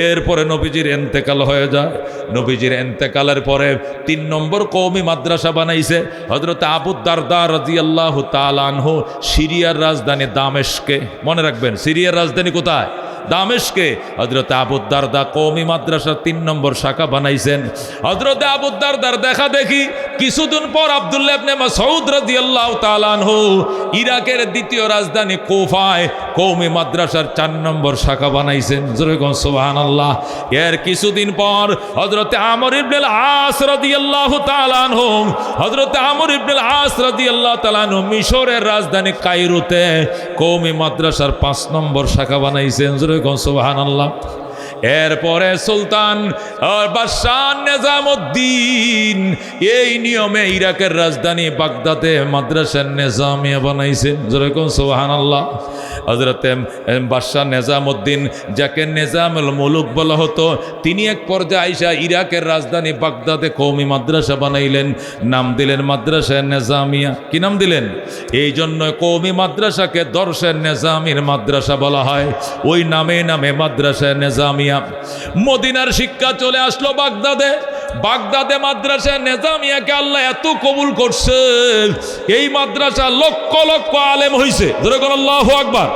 এরপরে নবীজির ইন্তেকাল হয়ে যায়। নবীজির ইন্তেকালের পরে 3 নম্বর কওমি মাদ্রাসা বানাইছে হযরত আবু দারদা রাদিয়াল্লাহু তাআলা আনহু, সিরিয়ার রাজধানী দামেস্কে। মনে রাখবেন, সিরিয়ার রাজধানী কোথায়? দামেস্কে। হযরত আবু দারদা কওমি মাদ্রাসার 3 নম্বর শাখা বানাইছেন। হযরত আবু দারদার দেখা দেখি কিছুদিন পর আব্দুল্লাহ ইবনে মাসউদ রাদিয়াল্লাহু তাআলা আনহু ইরাকের দ্বিতীয় রাজধানী কুফায় কওমি মাদ্রাসার 4 নম্বর শাখা বানাইছেন। জোরে কোন সুবহানাল্লাহ। এর কিছুদিন পর হযরত আমর ইবনে আস রাদিয়াল্লাহু তাআলা আনহু, হযরত আমর ইবনে আস রাদিয়াল্লাহু তাআলা আনহু মিশরের রাজধানী কায়রোতে কওমি মাদ্রাসার 5 নম্বর শাখা বানাইছেন। সুবহানাল্লাহ। এরপরে সুলতান বাদশাহ নিজামউদ্দিন এই নিয়মে ইরাকের রাজধানী বাগদাদে মাদ্রাসা নিজামিয়া বানাইছেন। যেরকম সুবহানাল্লাহ। হযরতে বাদশাহ নিজামউদ্দিন, যাকে নিজামুল মুলুক বলা হতো, তিনি এক পর্যায়ে আইসা ইরাকের রাজধানী বাগদাদে কওমি মাদ্রাসা বানাইলেন। নাম দিলেন মাদ্রাসা নিজামিয়া। কি নাম দিলেন? এই জন্য কওমি মাদ্রাসাকে দরসে নিজামির মাদ্রাসা বলা হয়। ওই নামে নামে মাদ্রাসা নিজামিয়া। মদিনার শিক্ষা চলে আসলো বাগদাদে। বাগদাদে মাদ্রাসা নিজামিয়াকে আল্লাহ এত কবুল করছে, এই মাদ্রাসা লক্ষ লক্ষ আলেম হইছে। ধরে কোন আল্লাহু আকবার।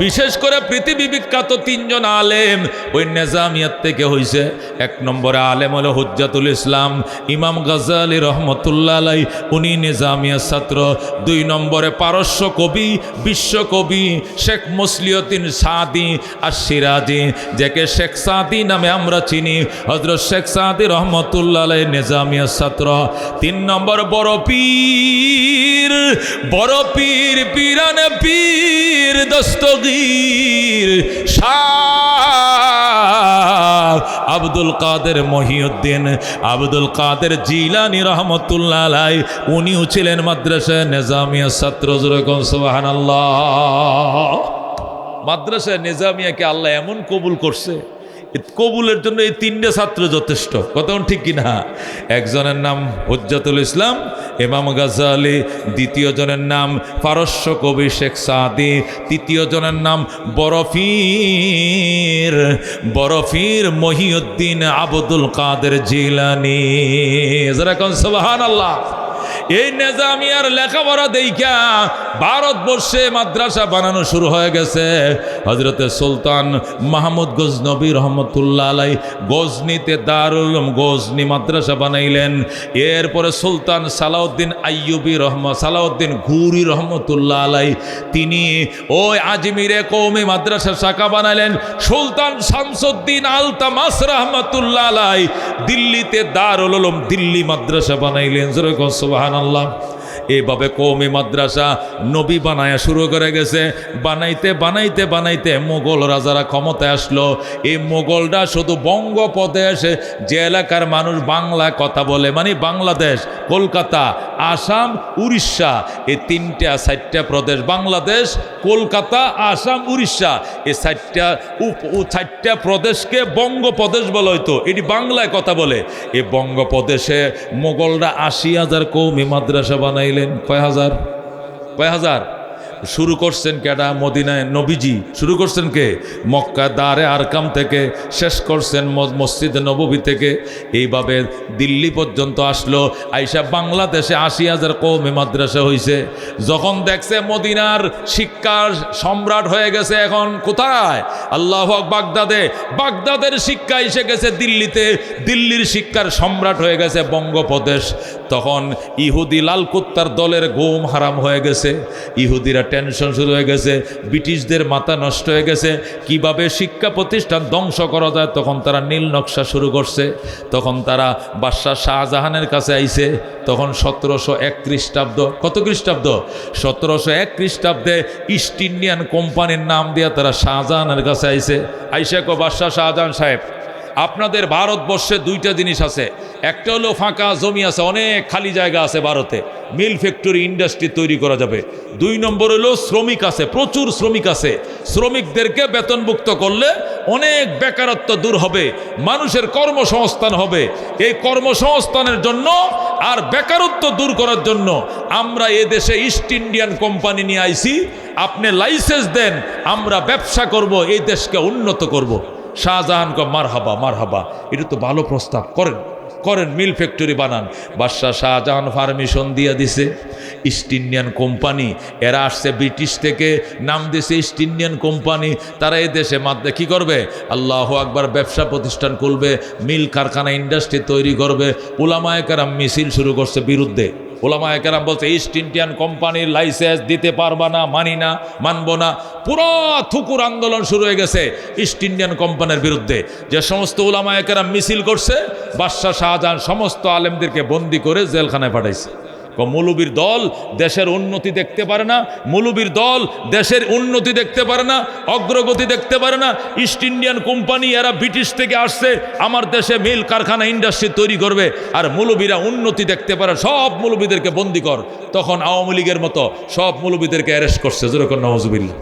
বিশেষ করে পৃথিবী বিখ্যাত 3 জন আলেম ওই নিজামিয়াত থেকে হইছে। 1 নম্বরে আলেম হলো হুজ্জাতুল ইসলাম ইমাম গাজ্জালী রহমতুল্লাহ আলাইহি, উনি নিজামিয়ার ছাত্র। 2 নম্বরে পারস্য কবি, বিশ্বকবি শেখ মুসলিউদ্দিন সাদি আশ-শিরাজি, যাকে শেখ সাদি নামে আমরা চিনি, হযরত শেখ সাদি রহমতুল্লাহ আলাইহি নিজামিয়ার ছাত্র। 3 নম্বর বড় পীর, বড় পীর, পীরানে পীর দস্তগীর শাহ আব্দুল কাদের মহিউদ্দিন আব্দুল কাদের জিলানী রহমতুল্লাহ আলাইহি, উনিও ছিলেন মাদ্রাসা নিজামিয়ার ছাত্র। যেরকম সুবহানাল্লাহ। মাদ্রাসা নিজামিয়াকে আল্লাহ এমন কবুল করছে, কবুলের জন্য এই 3টে ছাত্র যথেষ্ট। কথা ঠিক কিনা? একজনের নাম হুজ্জাতুল ইসলাম ইমাম গাজ্জালী, দ্বিতীয় জনের নাম পারস্য কবি শেখ সাদি, তৃতীয় জনের নাম বরফির মহিউদ্দিন আব্দুল কাদের জিলানী। যারা কোন সুবহানাল্লাহ। এই নিজামিয়ার লেখাপড়া দেখা ভারতবর্ষে মাদ্রাসা বানানো শুরু হয়ে গেছে। হযরতে সুলতান মাহমুদ গজনবী রহমতুল্লাহ আলাইহি গজনিতে দারুল উলুম গজনি মাদ্রাসা বানাইলেন। এরপরে সুলতান সালাউদ্দিন আইয়ুবী সালাউদ্দিন ঘুরি রহমতুল্লাহ আলাইহি, তিনি ওই আজমিরে কওমি মাদ্রাসা শাখা বানাইলেন। সুলতান শামসুদ্দিন আলতামাস রহমতুল্লাহ আলাইহি দিল্লিতে দারুল উলুম দিল্লি মাদ্রাসা বানাইলেন। যেরকম সুবহানাল্লাহ। এইভাবে কওমি মাদ্রাসা নবী বানায়া শুরু করে গেছে। বানাইতে বানাইতে বানাইতে মোগল রাজারা ক্ষমতায় আসলো। এই মোগলরা শুধু বঙ্গপ্রদেশ, যে এলাকার মানুষ বাংলা কথা বলে, মানে বাংলাদেশ, কলকাতা, আসাম, উড়িষ্যা, এই 4টা প্রদেশ, বাংলাদেশ, কলকাতা, আসাম, উড়িষ্যা, এই 4টা প্রদেশকে বঙ্গপ্রদেশ বলা হইতো। এটি বাংলায় কথা বলে। এই বঙ্গপ্রদেশে মোগলরা 80,000 কওমি মাদ্রাসা বানাইলেন। কয় হাজার? শুরু করছেন কেডা? মদিনায় নবীজি। শুরু করছেন কে? মক্কা দারে আরকাম থেকে, শেষ করছেন মসজিদে নববী থেকে। এইভাবে দিল্লি পর্যন্ত আসলো। আইসা বাংলাদেশে 80,000 কওমি মাদ্রাসা হয়েছে। যখন দেখছে মদিনার শিক্ষার সম্রাট হয়ে গেছে, এখন কোথায়? আল্লাহু আকবার, বাগদাদে। বাগদাদের শিক্ষা এসে গেছে দিল্লিতে, দিল্লির শিক্ষার সম্রাট হয়ে গেছে বঙ্গপ্রদেশ। তখন ইহুদি লাল কুত্তার দলের ঘুম হারাম হয়ে গেছে, ইহুদিরা টেনশন শুরু হয়ে গেছে, ব্রিটিশদের মাথা নষ্ট হয়ে গেছে, কিভাবে শিক্ষা প্রতিষ্ঠান ধ্বংস করা যায়। তখন তারা নীল নকশা শুরু করছে। তখন তারা বাদশাহ শাহজাহানের কাছে আইছে। তখন 1701 খ্রিস্টাব্দ, কত খ্রিস্টাব্দ? 1701 খ্রিস্টাব্দে ইস্ট ইন্ডিয়ান কোম্পানির নাম দিয়ে তারা শাহজাহানের কাছে আইছে। আইসা কো, বাদশাহ শাহজাহান সাহেব, আপনাদের ভারতবর্ষে দুইটা জিনিস আছে। একটা হলো ফাঁকা জমি আছে, অনেক খালি জায়গা আছে ভারতে, মিল ফ্যাক্টরি ইন্ডাস্ট্রি তৈরি করা যাবে। 2 নম্বর হলো শ্রমিক আছে, প্রচুর শ্রমিক আছে। শ্রমিকদেরকে বেতনভুক্ত করলে অনেক বেকারত্ব দূর হবে, মানুষের কর্মসংস্থান হবে। এই কর্মসংস্থানের জন্য আর বেকারত্ব দূর করার জন্য আমরা এ দেশে ইস্ট ইন্ডিয়ান কোম্পানি নিয়ে আইছি। আপনি লাইসেন্স দেন, আমরা ব্যবসা করব, এই দেশকে উন্নত করব। শাহজাহান কো, মারহাবা মারহাবা, এটা তো ভালো প্রস্তাব, করেন করেন, মিল ফ্যাক্টরি বানান। বাদশাহ শাহজাহান পারমিশন দিয়ে দিছে। ইস্ট ইন্ডিয়ান কোম্পানি, এরা আসছে ব্রিটিশ থেকে, নাম দিছে ইস্ট ইন্ডিয়ান কোম্পানি। তারা এই দেশে মাধ্যমে কী করবে? আল্লাহু আকবার, ব্যবসা প্রতিষ্ঠান খুলবে, মিল কারখানা ইন্ডাস্ট্রি তৈরি করবে। উলামায়ে কেরাম মিছিল শুরু করছে বিরুদ্ধে। ওলামায়ে কেরাম বলছে ইস্ট ইন্ডিয়ান কোম্পানির লাইসেন্স দিতে পারবা না, মানি না, মানবো না। পুরো থুকুর আন্দোলন শুরু হয়ে গেছে ইস্ট ইন্ডিয়ান কোম্পানির বিরুদ্ধে। যে সমস্ত ওলামায়ে কেরাম মিছিল করছে, বাদশাহ শাহজাহান সমস্ত আলেমদেরকে বন্দি করে জেলখানায় পাঠাইছে। মৌলবীর দল দেশের উন্নতি দেখতে পারে না, মৌলবীর দল দেশের উন্নতি দেখতে পারে না, অগ্রগতি দেখতে পারে না। ইস্ট ইন্ডিয়ান কোম্পানি এরা ব্রিটিশ থেকে আসছে, আমার দেশে মিল কারখানা ইন্ডাস্ট্রি তৈরি করবে, আর মৌলবীরা উন্নতি দেখতে পারে। সব মৌলবীদেরকে বন্দি কর। তখন আওয়ামী লীগের মতো সব মৌলবীদেরকে অ্যারেস্ট করছে। যেরকম নওয়াজুবিল্লাহ,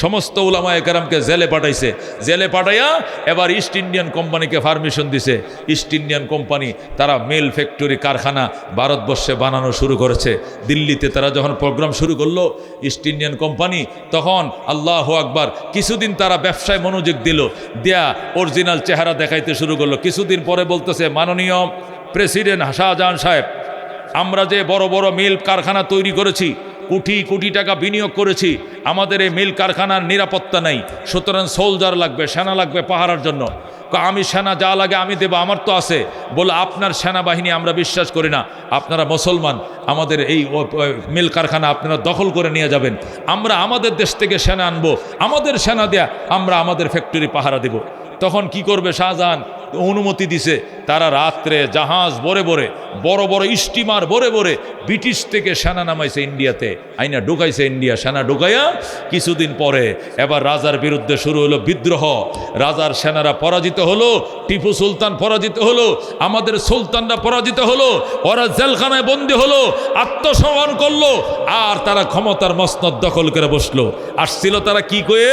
সমস্ত উলামায়ে কেরামকে জেলে পাঠাইছে। জেলে পাঠাইয়া এবার ইস্ট ইন্ডিয়ান কোম্পানিকে পারমিশন দিছে। ইস্ট ইন্ডিয়ান কোম্পানি তারা মিল ফ্যাক্টরি কারখানা ভারতবর্ষে বানানো শুরু করেছে। দিল্লিতে তারা যখন প্রোগ্রাম শুরু করলো ইস্ট ইন্ডিয়ান কোম্পানি, তখন আল্লাহু আকবার কিছুদিন তারা ব্যবসায় মনোযোগ দিল, দেয়া অরিজিনাল চেহারা দেখাইতে শুরু করলো। কিছুদিন পরে বলতেছে, মাননীয় প্রেসিডেন্ট শাহজাহান সাহেব, আমরা যে বড় বড় মিল কারখানা তৈরি করেছি, কোটি কোটি টাকা বিনিয়োগ করেছি, আমাদের এই মিল কারখানার নিরাপত্তা নেই, সুতরাং সোলজার লাগবে, সেনা লাগবে পাহারার জন্য। আমি সেনা যা লাগে আমি দেবো, আমার তো আছে। বলে, আপনার সেনাবাহিনী আমরা বিশ্বাস করি না, আপনারা মুসলমান, আমাদের এই মিল কারখানা আপনারা দখল করে নিয়ে যাবেন, আমরা আমাদের দেশ থেকে সেনা আনবো, আমাদের সেনা দেয়া আমরা আমাদের ফ্যাক্টরি পাহারা দেব। তখন কি করবে? শাহজাহান অনুমতি দিছে। তারা রাত্রে জাহাজ ভরে ভরে, বড় বড় স্টিমার ভরে ভরে ব্রিটিশ থেকে সেনা নামাইছে ইন্ডিয়াতে, আইনা ঢুকাইছে ইন্ডিয়া। সেনা ঢুকাইয়া কিছুদিন পরে এবার রাজার বিরুদ্ধে শুরু হলো বিদ্রোহ। রাজার সেনারা পরাজিত হলো, টিপু সুলতান পরাজিত হলো, আমাদের সুলতানরা পরাজিত হলো, ওরা জেলখানায় বন্দী হলো, আত্মসমর্পণ করলো, আর তারা ক্ষমতার মসনদ দখল করে বসলো। আসছিল তারা কি কয়ে?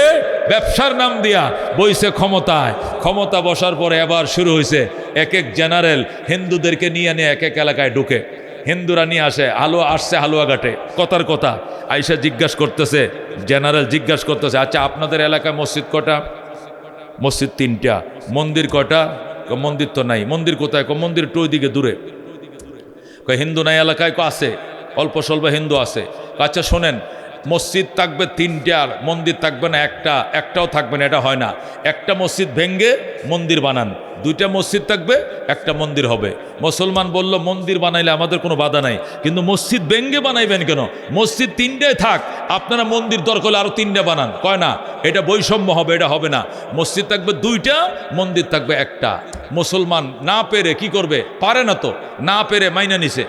ব্যবসার নাম দিয়া বইছে ক্ষমতায়। ক্ষমতা বসার পরে এবার শুরু হয়েছে এক এক জেনারেল হিন্দুদেরকে নিয়ে নিয়ে এক এক এলাকায় ঢুকে। হিন্দুরা নিয়ে আসে, আসছে হালুয়াঘাটে, কথার কথা আইসা জিজ্ঞাসা করতেছে, জেনারেল জিজ্ঞাসা করতেছে, আচ্ছা আপনাদের এলাকায় মসজিদ কটা? মসজিদ 3টা। মন্দির কটা? মন্দির তো নাই। মন্দির কোথায়? মন্দির একটু ওইদিকে দূরে। হিন্দু নাই এলাকায়? আছে, অল্প স্বল্প হিন্দু আছে। আচ্ছা শোনেন, মসজিদ থাকবে 3টা, মন্দির থাকবে না একটা, একটাও থাকবে না, এটা হয় না। একটা মসজিদ ভেঙ্গে মন্দির বানান, 2টা মসজিদ থাকবে, একটা মন্দির হবে। মুসলমান বলল, মন্দির বানাইলে আমাদের কোনো বাধা নাই, কিন্তু মসজিদ ভেঙ্গে বানাইবেন কেন? মসজিদ 3টাই থাক, আপনারা মন্দির দরকার হলে আরো 3টা বানান। কয় না, এটা বৈষম্য হবে, এটা হবে না। মসজিদ থাকবে 2টা, মন্দির থাকবে একটা। মুসলমান না পেরে কি করবে? পারে না তো, না পেরে মাইনা নিছে।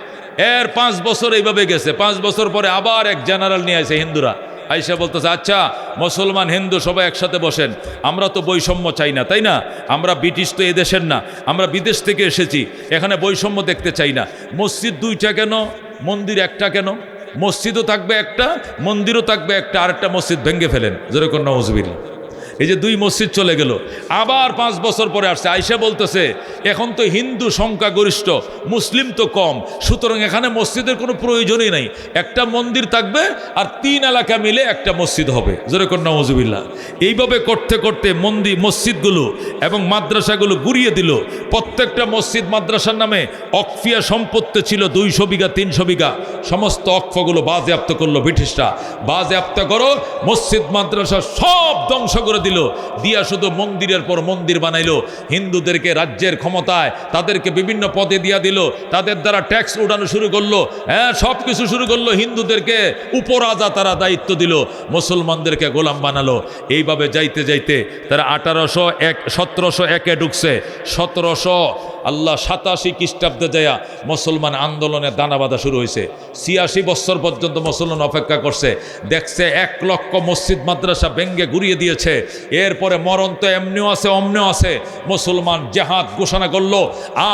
এর 5 বছর এইভাবে গেছে। 5 বছর পরে আবার এক জেনারেল নিয়ে আসে হিন্দুরা, আইসা বলতেছে, আচ্ছা মুসলমান হিন্দু সবাই একসাথে বসেন, আমরা তো বৈষম্য চাই না, তাই না? আমরা ব্রিটিশ তো এদেশের না, আমরা বিদেশ থেকে এসেছি, এখানে বৈষম্য দেখতে চাই না। মসজিদ 2টা কেন? মন্দির একটা কেন? মসজিদও থাকবে একটা, মন্দিরও থাকবে একটা, আরেকটা মসজিদ ভেঙ্গে ফেলেন। যেরকম নওয়াজুবিল্লাহ। এই যে 2 মসজিদ চলে গেল, আবার 5 বছর পরে আসছে, আইসা বলতেছে এখন তো হিন্দু সংখ্যাগরিষ্ঠ, মুসলিম তো কম, সুতরাং এখানে মসজিদের কোনো প্রয়োজনই নাই, একটা মন্দির থাকবে আর 3 এলাকা মিলে একটা মসজিদ হবে। জোরে কর নাউজুবিল্লাহ। এইভাবে করতে করতে মসজিদগুলো এবং মাদ্রাসাগুলো গুড়িয়ে দিল। প্রত্যেকটা মসজিদ মাদ্রাসার নামে অকফিয়া সম্পত্তি ছিল 200 বিঘা 300 বিঘা, সমস্ত অকফগুলো বাজেয়াপ্ত করলো ব্রিটিশরা। বাজেয়াপ্ত করো মসজিদ মাদ্রাসা সব ধ্বংস করে দিল, দিয়া শুধু মন্দিরের পর মন্দির বানাইলো। হিন্দুদেরকে রাজ্যের ক্ষমতায় তাদেরকে বিভিন্ন পদে দিয়া দিল, তাদের দ্বারা ট্যাক্স উঠানো শুরু করলো, হ্যাঁ সব কিছু শুরু করলো। হিন্দুদেরকে উপরাজা তারা দায়িত্ব দিল, মুসলমানদেরকে গোলাম বানালো। এইভাবে যাইতে যাইতে তারা 1701-এ ঢুকছে। 1787 খ্রিস্টাব্দে যায়া মুসলমান আন্দোলনের দানা বাঁধা শুরু হয়েছে। 86 বছর পর্যন্ত মুসলমান অপেক্ষা করছে, দেখছে 1 লক্ষ মসজিদ মাদ্রাসা ভেঙ্গে গুড়িয়ে দিয়েছে। এরপরে মরণ তো এমনিও আছে অমনিও আছে। মুসলমান জেহাদ ঘোষণা করলো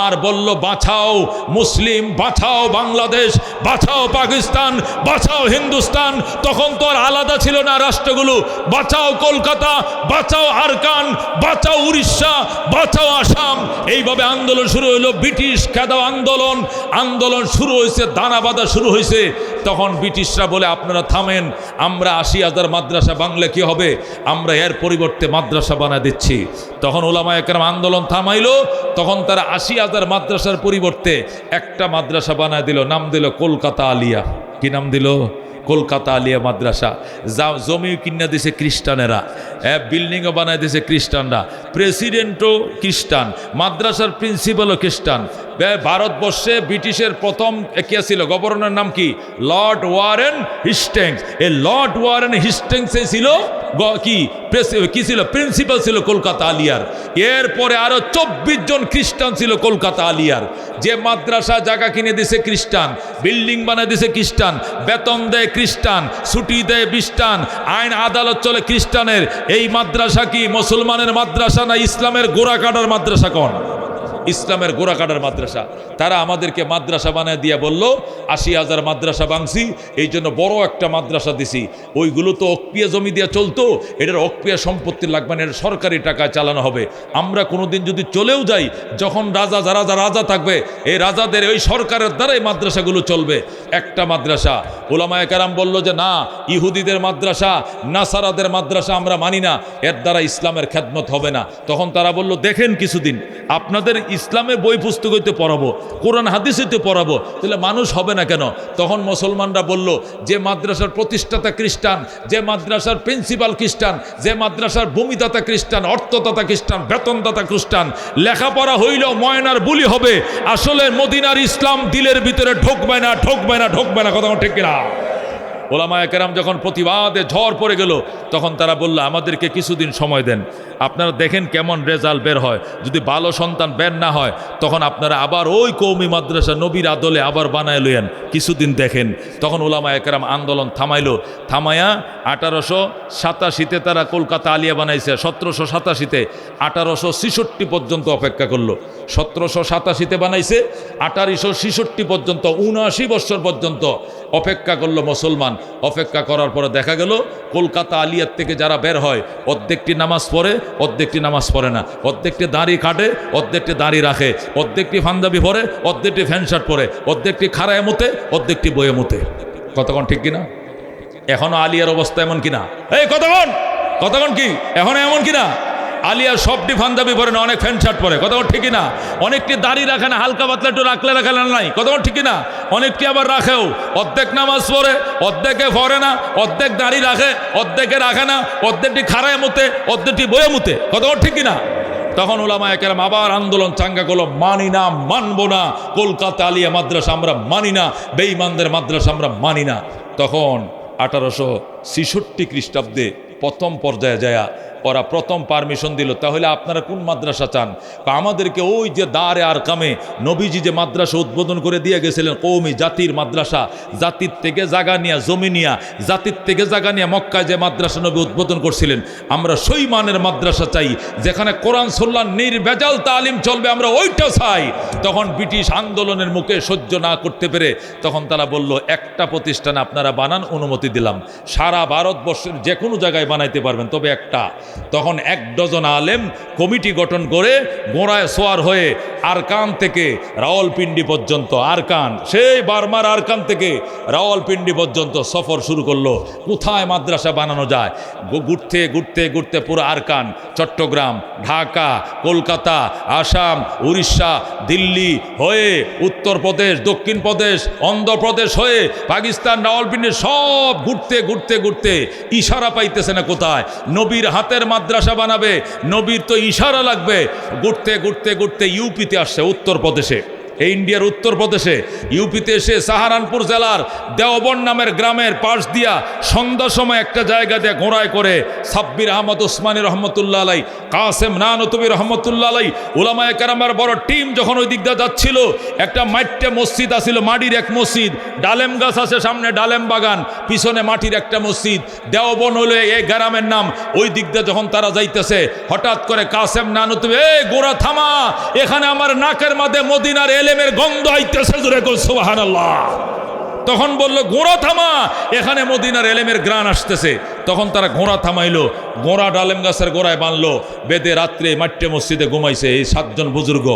আর বলল, বাঁচাও মুসলিম, বাঁচাও বাংলাদেশ, বাঁচাও পাকিস্তান, বাঁচাও হিন্দুস্তান। তখন তো আর আলাদা ছিল না রাষ্ট্রগুলো। বাঁচাও কলকাতা, বাঁচাও আরকান, বাঁচাও উড়িষ্যা, বাঁচাও আসাম। এইভাবে আন্দোলন শুরু হইল, ব্রিটিশ খেদাও আন্দোলন। আন্দোলন শুরু হয়েছে, দানা বাঁধা শুরু হয়েছে। তখন ব্রিটিশরা বলে, আপনারা থামেন, আমরা 80,000 মাদ্রাসা বাংলা কি হবে, আমরা এর পরিবর্তে মাদ্রাসা বানায় দিচ্ছি। তখন ওলামায়ে কেরাম আন্দোলন থামাইলো। তখন তারা 80,000 মাদ্রাসার পরিবর্তে একটা মাদ্রাসা বানায় দিল, নাম দিল কলকাতা আলিয়া। কি নাম দিল? কলকাতা আলিয়া মাদ্রাসা। জমি কিনা দিছে খ্রিস্টানেরা, বিল্ডিংও বানায় দিছে খ্রিস্টানরা, প্রেসিডেন্টও খ্রিস্টান, মাদ্রাসার প্রিন্সিপালও খ্রিস্টান। ভারতবর্ষে ব্রিটিশের প্রথম কে ছিল গভর্নর, নাম কি? Lord Warren Hastings. এই লর্ড ওয়ারেন হিস্টিংস ছিল কি ছিল? প্রিন্সিপাল ছিল কলকাতা আলিয়ার। এরপরে আরো 24 জন খ্রিস্টান ছিল কলকাতা আলিয়ার। যে মাদ্রাসা জায়গা কিনে দিছে খ্রিস্টান, বিল্ডিং বানিয়ে দিছে খ্রিস্টান, বেতন দেয় খ্রিস্টান, ছুটি দেয় খ্রিস্টান, আইন আদালত চলে খ্রিস্টানের। এই মাদ্রাসা কি মুসলমানের মাদ্রাসা না ইসলামের গোড়া কাটার মাদ্রাসা? কোন? ইসলামের গোড়া কাটার মাদ্রাসা। তারা আমাদেরকে মাদ্রাসা বানায় দিয়া বলল, 80,000 মাদ্রাসা ভাঙছি, এই জন্য বড় একটা মাদ্রাসা দিছি। ওইগুলো তো অক্পিয়া জমি দিয়া চলতো, এটার অক্পিয়া সম্পত্তি লাগবে না, এটা সরকারি টাকায় চালানো হবে। আমরা কোনোদিন যদি চলেও যাই, যখন রাজা থাকবে, এই রাজাদের ওই সরকারের দ্বারাই মাদ্রাসাগুলো চলবে। একটা মাদ্রাসা। ওলামায়ে কেরাম বলল যে না, ইহুদিদের মাদ্রাসা, নাসারাদের মাদ্রাসা আমরা মানি না, এর দ্বারা ইসলামের খেদমত হবে না। তখন তারা বলল, দেখেন কিছুদিন আপনাদের ইসলামে বই পুস্তক হইতে পড়াবো, কোরআন হাদিস হইতে পড়াবো, তাহলে মানুষ হবে না কেন? তখন মুসলমানরা বলল, যে মাদ্রাসার প্রতিষ্ঠাতা খ্রিস্টান, যে মাদ্রাসার প্রিন্সিপাল খ্রিস্টান, যে মাদ্রাসার ভূমিদাতা খ্রিস্টান, অর্থদাতা খ্রিস্টান, বেতনদাতা খ্রিস্টান, লেখাপড়া হইলেও ময়নার বুলি হবে। আসলে মদিনার ইসলাম দিলের ভিতরে ঢুকবে না, ঢুকবে না, ঢুকবে না। কথা ঠিক কিনা? ওলামায়ে কেরাম যখন প্রতিবাদে ঝড় পড়ে গেল, তখন তারা বলল, আমাদেরকে কিছুদিন সময় দেন, আপনারা দেখেন কেমন রেজাল্ট বের হয়। যদি ভালো সন্তান বের না হয়, তখন আপনারা আবার ওই কওমি মাদ্রাসা নবীর আদলে আবার বানায় লইয়েন, কিছুদিন দেখেন। তখন ওলামায়ে কেরাম আন্দোলন থামাইলো। থামাইয়া 1887-তে তারা কলকাতা আলিয়া বানাইছে। 1787-তে 1866 পর্যন্ত অপেক্ষা করলো। 1787-তে বানাইছে, 1866 পর্যন্ত 79 বছর পর্যন্ত অপেক্ষা করলো মুসলমান। অপেক্ষা করার পরে দেখা গেল কলকাতা আলিয়ার থেকে যারা বের হয়, অর্ধেকটি নামাজ পড়ে, অর্ধেকটি নামাজ পড়ে না, অর্ধেকটি দাড়ি কাটে, অর্ধেকটি দাড়ি রাখে, অর্ধেকটি পাঞ্জাবি পরে, অর্ধেকটি প্যান্ট শার্ট পরে, অর্ধেকটি খাড়ায় মতে, অর্ধেকটি বয়ে মতে। কতক্ষণ ঠিক কিনা? এখনো আলিয়ার অবস্থা এমন কিনা? এই কতক্ষণ কি এখনো এমন কিনা? আলিয়ার সবটি পাঞ্জাবি পরে না, অনেক প্যান্ট শার্ট পরে। কতক্ষণ ঠিক কিনা? অনেকটি দাড়ি রাখে না, হালকা পাতলা একটু রাখলে নাই। কতক্ষণ ঠিক কিনা? অনেকটি আবার রাখেও, অর্ধেক নামাজ পড়ে, অর্ধেকে পড়ে না, অর্ধেক দাড়ি রাখে, অর্ধেকে রাখে না, অর্ধেকটি খাড়ায় মতে, অর্ধেকটি বয়ে মতে। কতক্ষণ ঠিক কিনা? তখন ওলামায়ে কেরাম আবার আন্দোলন চাঙ্গা করলো, মানি না, মানবো না, কলকাতা আলিয়া মাদ্রাসা আমরা মানি না, বেঈমানদের মাদ্রাসা আমরা মানি না। তখন 1866 খ্রিস্টাব্দে প্রথম পর্যায়ে যায় ওরা প্রথম পারমিশন দিল, তাহলে আপনারা কোন মাদ্রাসা চান? আমাদেরকে ওই যে দারে আর কামে নবীজি যে মাদ্রাসা উদ্বোধন করে দিয়ে গেছিলেন, কওমি জাতির মাদ্রাসা, জাতির থেকে জায়গা নিয়া, জমি নিয়া, জাতির থেকে জায়গা নিয়া মক্কায় যে মাদ্রাসা নবী উদ্বোধন করছিলেন, আমরা সেই মানের মাদ্রাসা চাই, যেখানে কোরআন সুন্নাহর নির্ভেজাল তালিম চলবে, আমরা ওইটা চাই। তখন ব্রিটিশ আন্দোলনের মুখে সহ্য না করতে পেরে তখন তারা বলল, একটা প্রতিষ্ঠান আপনারা বানান, অনুমতি দিলাম, সারা ভারতবর্ষের যে কোনো জায়গায় বানাইতে পারবেন, তবে একটা। তখন 1 ডজন আলেম কমিটি গঠন করে গোড়ায় সোয়ার হয়ে আরকান থেকে রাওয়ালপিন্ডি পর্যন্ত, আরকান সেই বার্মার আরকান থেকে রাওয়ালপিন্ডি পর্যন্ত সফর শুরু করলো, কোথায় মাদ্রাসা বানানো যায়। ঘুরতে ঘুরতে ঘুরতে পুরো আরকান, চট্টগ্রাম, ঢাকা, কলকাতা, আসাম, উড়িষ্যা, দিল্লি হয়ে উত্তরপ্রদেশ, দক্ষিণ প্রদেশ, অন্ধ্রপ্রদেশ হয়ে পাকিস্তান, রাওয়ালপিন্ডি সব ঘুরতে ঘুরতে ঘুরতে ইশারা পাইতেছে না কোথায় নবীর হাতের মাদ্রাসা বানাবে, নবীর তো ইশারা লাগবে। ঘুরতে ঘুরতে ঘুরতে ইউপিতে আসছে, উত্তরপ্রদেশে, ইন্ডিয়ার উত্তরপ্রদেশে ইউপিতে এসে সাহারানপুর জেলার দেওবন নামের গ্রামের পাশ দিয়া সন্ধ্যার সময় একটা জায়গা দিয়ে ঘোড়ায় করে সাব্বির আহমদ ওসমানী রহমতুল্লাহ আলাই, কাসেম নানতুবি রহমতুল্লাহ আলাই, উলামায়ে কেরামের বড় টিম যখন ওই দিক দিয়ে যাচ্ছিল, একটা মাটিতে মসজিদ আছিল, মাটির এক মসজিদ, ডালেম গাছ আছে সামনে, ডালেম বাগান, পিছনে মাটির একটা মসজিদ, দেওবন হলো এই গ্রামের নাম। ওই দিক দিয়ে যখন তারা যাইতেছে, হঠাৎ করে কাসেম নানতুবি, এই গোড়া থামা, এখানে আমার নাকের মাঝে মদিনার এলেমের গন্ধ আইতেছে, জোরে কর সুবহানাল্লাহ। তখন বলল, গোড়া থামা, এখানে মদিনার এলেমের গ্রান আসতেছে। তখন তারা ঘোড়া থামাইলো, গোড়া ডালেম গাছের গোড়ায় বানলো, বেদে রাত্রে মাট্টে মসজিদে ঘুমাইছে। এই 7 জন বুজুর্গ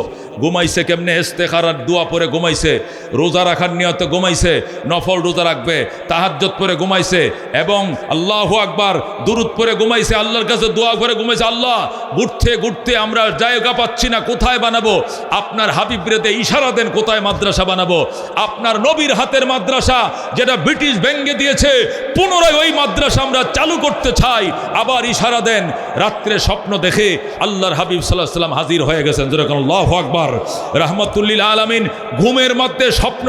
ঘুমাইছে কেমনে? ইস্তেখারার দোয়া পরে ঘুমাইছে, রোজা রাখার নিয়তে ঘুমাইছে, নফল রোজা রাখবে, তাহাজ্জুদ পরে ঘুমাইছে, এবং আল্লাহু আকবার দুরুদ পরে ঘুমাইছে, আল্লাহর কাছে দোয়া করে ঘুমাইছে, আল্লাহ ঘুরতে ঘুরতে আমরা জায়গা পাচ্ছি না, কোথায় বানাবো? আপনার হাবিব রেতে ইশারা দেন, কোথায় মাদ্রাসা বানাবো? আপনার নবীর হাতের মাদ্রাসা যেটা ব্রিটিশ ভেঙ্গে দিয়েছে, পুনরায় ওই মাদ্রাসা আমরা চালু করতে চাই, আবার ইশারা দেন। রাত্রে স্বপ্ন দেখে আল্লাহর হাবিব সাল্লাল্লাহু আলাইহি ওয়াসাল্লাম হাজির হয়ে গেছেন, যেরকম আল্লাহু আকবার, রাহমাতুল্লিল আলামিন। ঘুমের মধ্যে স্বপ্ন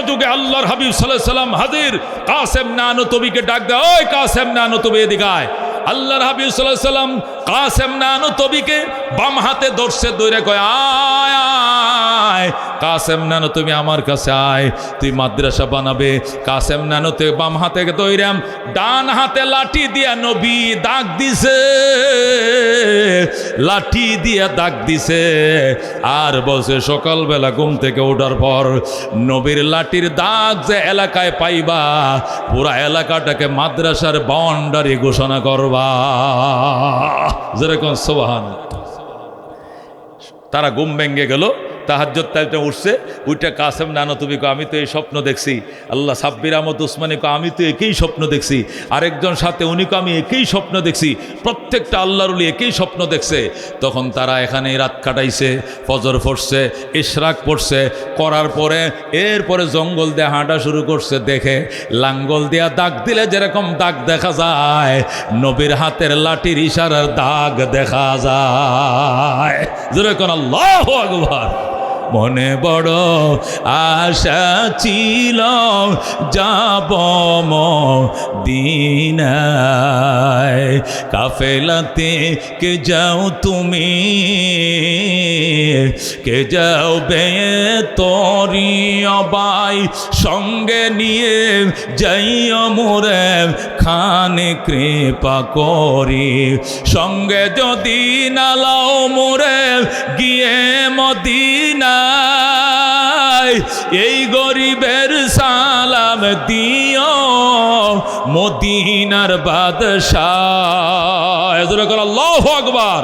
যুগে আল্লাহর হাবিব সাল্লাল্লাহু আলাইহি ওয়াসাল্লাম হাজির। কাসেম নানতুবিকে ডাক দেয়, ওই কাসেম নানতুবি এদিকে আয়। আল্লাহর হাবিব সাল্লাল্লাহু আলাইহি ওয়াসাল্লাম কাসেম নানতুবিকে বাম হাতে ধরছে, ধরে কয়, আয় আয় কাসেম নানতুবি আমার কাছে আয়, তুই মাদ্রাসা বানাবে। কাসেম নানতুবি বাম হাতে ধইরাম, ডান হাতে লাঠি দিয়া নবী দাগ দিছে, লাঠি দিয়া দাগ দিছে, আর বলছে সকালবেলা ঘুম থেকে ওঠার পর নবীর লাঠির দাগ যে এলাকায় পাইবা, পুরা এলাকাটাকে মাদ্রাসার বাউন্ডারি ঘোষণা করবা। যেরকম সুবহানাল্লাহ। তারা ঘুম ভেঙে গেল, তাহাজ্জুদ টাইমে উঠছে, ওইটা কাসেম নানতুবি কো, আমি তো এই স্বপ্ন দেখছি। আল্লাহ সাব্বির আহমদ উসমানী কো, আমি তো একই স্বপ্ন দেখছি। আরেকজন সাথে উনি কো, আমি একই স্বপ্ন দেখছি। প্রত্যেকটা আল্লাহর ওলি একই স্বপ্ন দেখছে। তখন তারা এখানে রাত কাটাইছে, ফজর পড়ছে, ইশরাক পড়ছে, করার পরে এরপরে জঙ্গল দিয়ে হাঁটা শুরু করছে। দেখে লাঙ্গল দিয়া দাগ দিলে যেরকম দাগ দেখা যায়, নবীর হাতের লাঠির ইশারার দাগ দেখা যায়। যেরকম আল্লাহু আকবার। মনে বড় আশা ছিল যাব মদিনায়, কাফেলাতে কে যাও তুমি, কে যাও বে তরি অবাই, সঙ্গে নিয়ে যাইও মোরে খানে কৃপা করি, সঙ্গে যদি নালাও মোরে গিয়ে মদিনা, এই গরিবের সালাম দিও মদিনার বাদশাহ। আল্লাহু আকবার।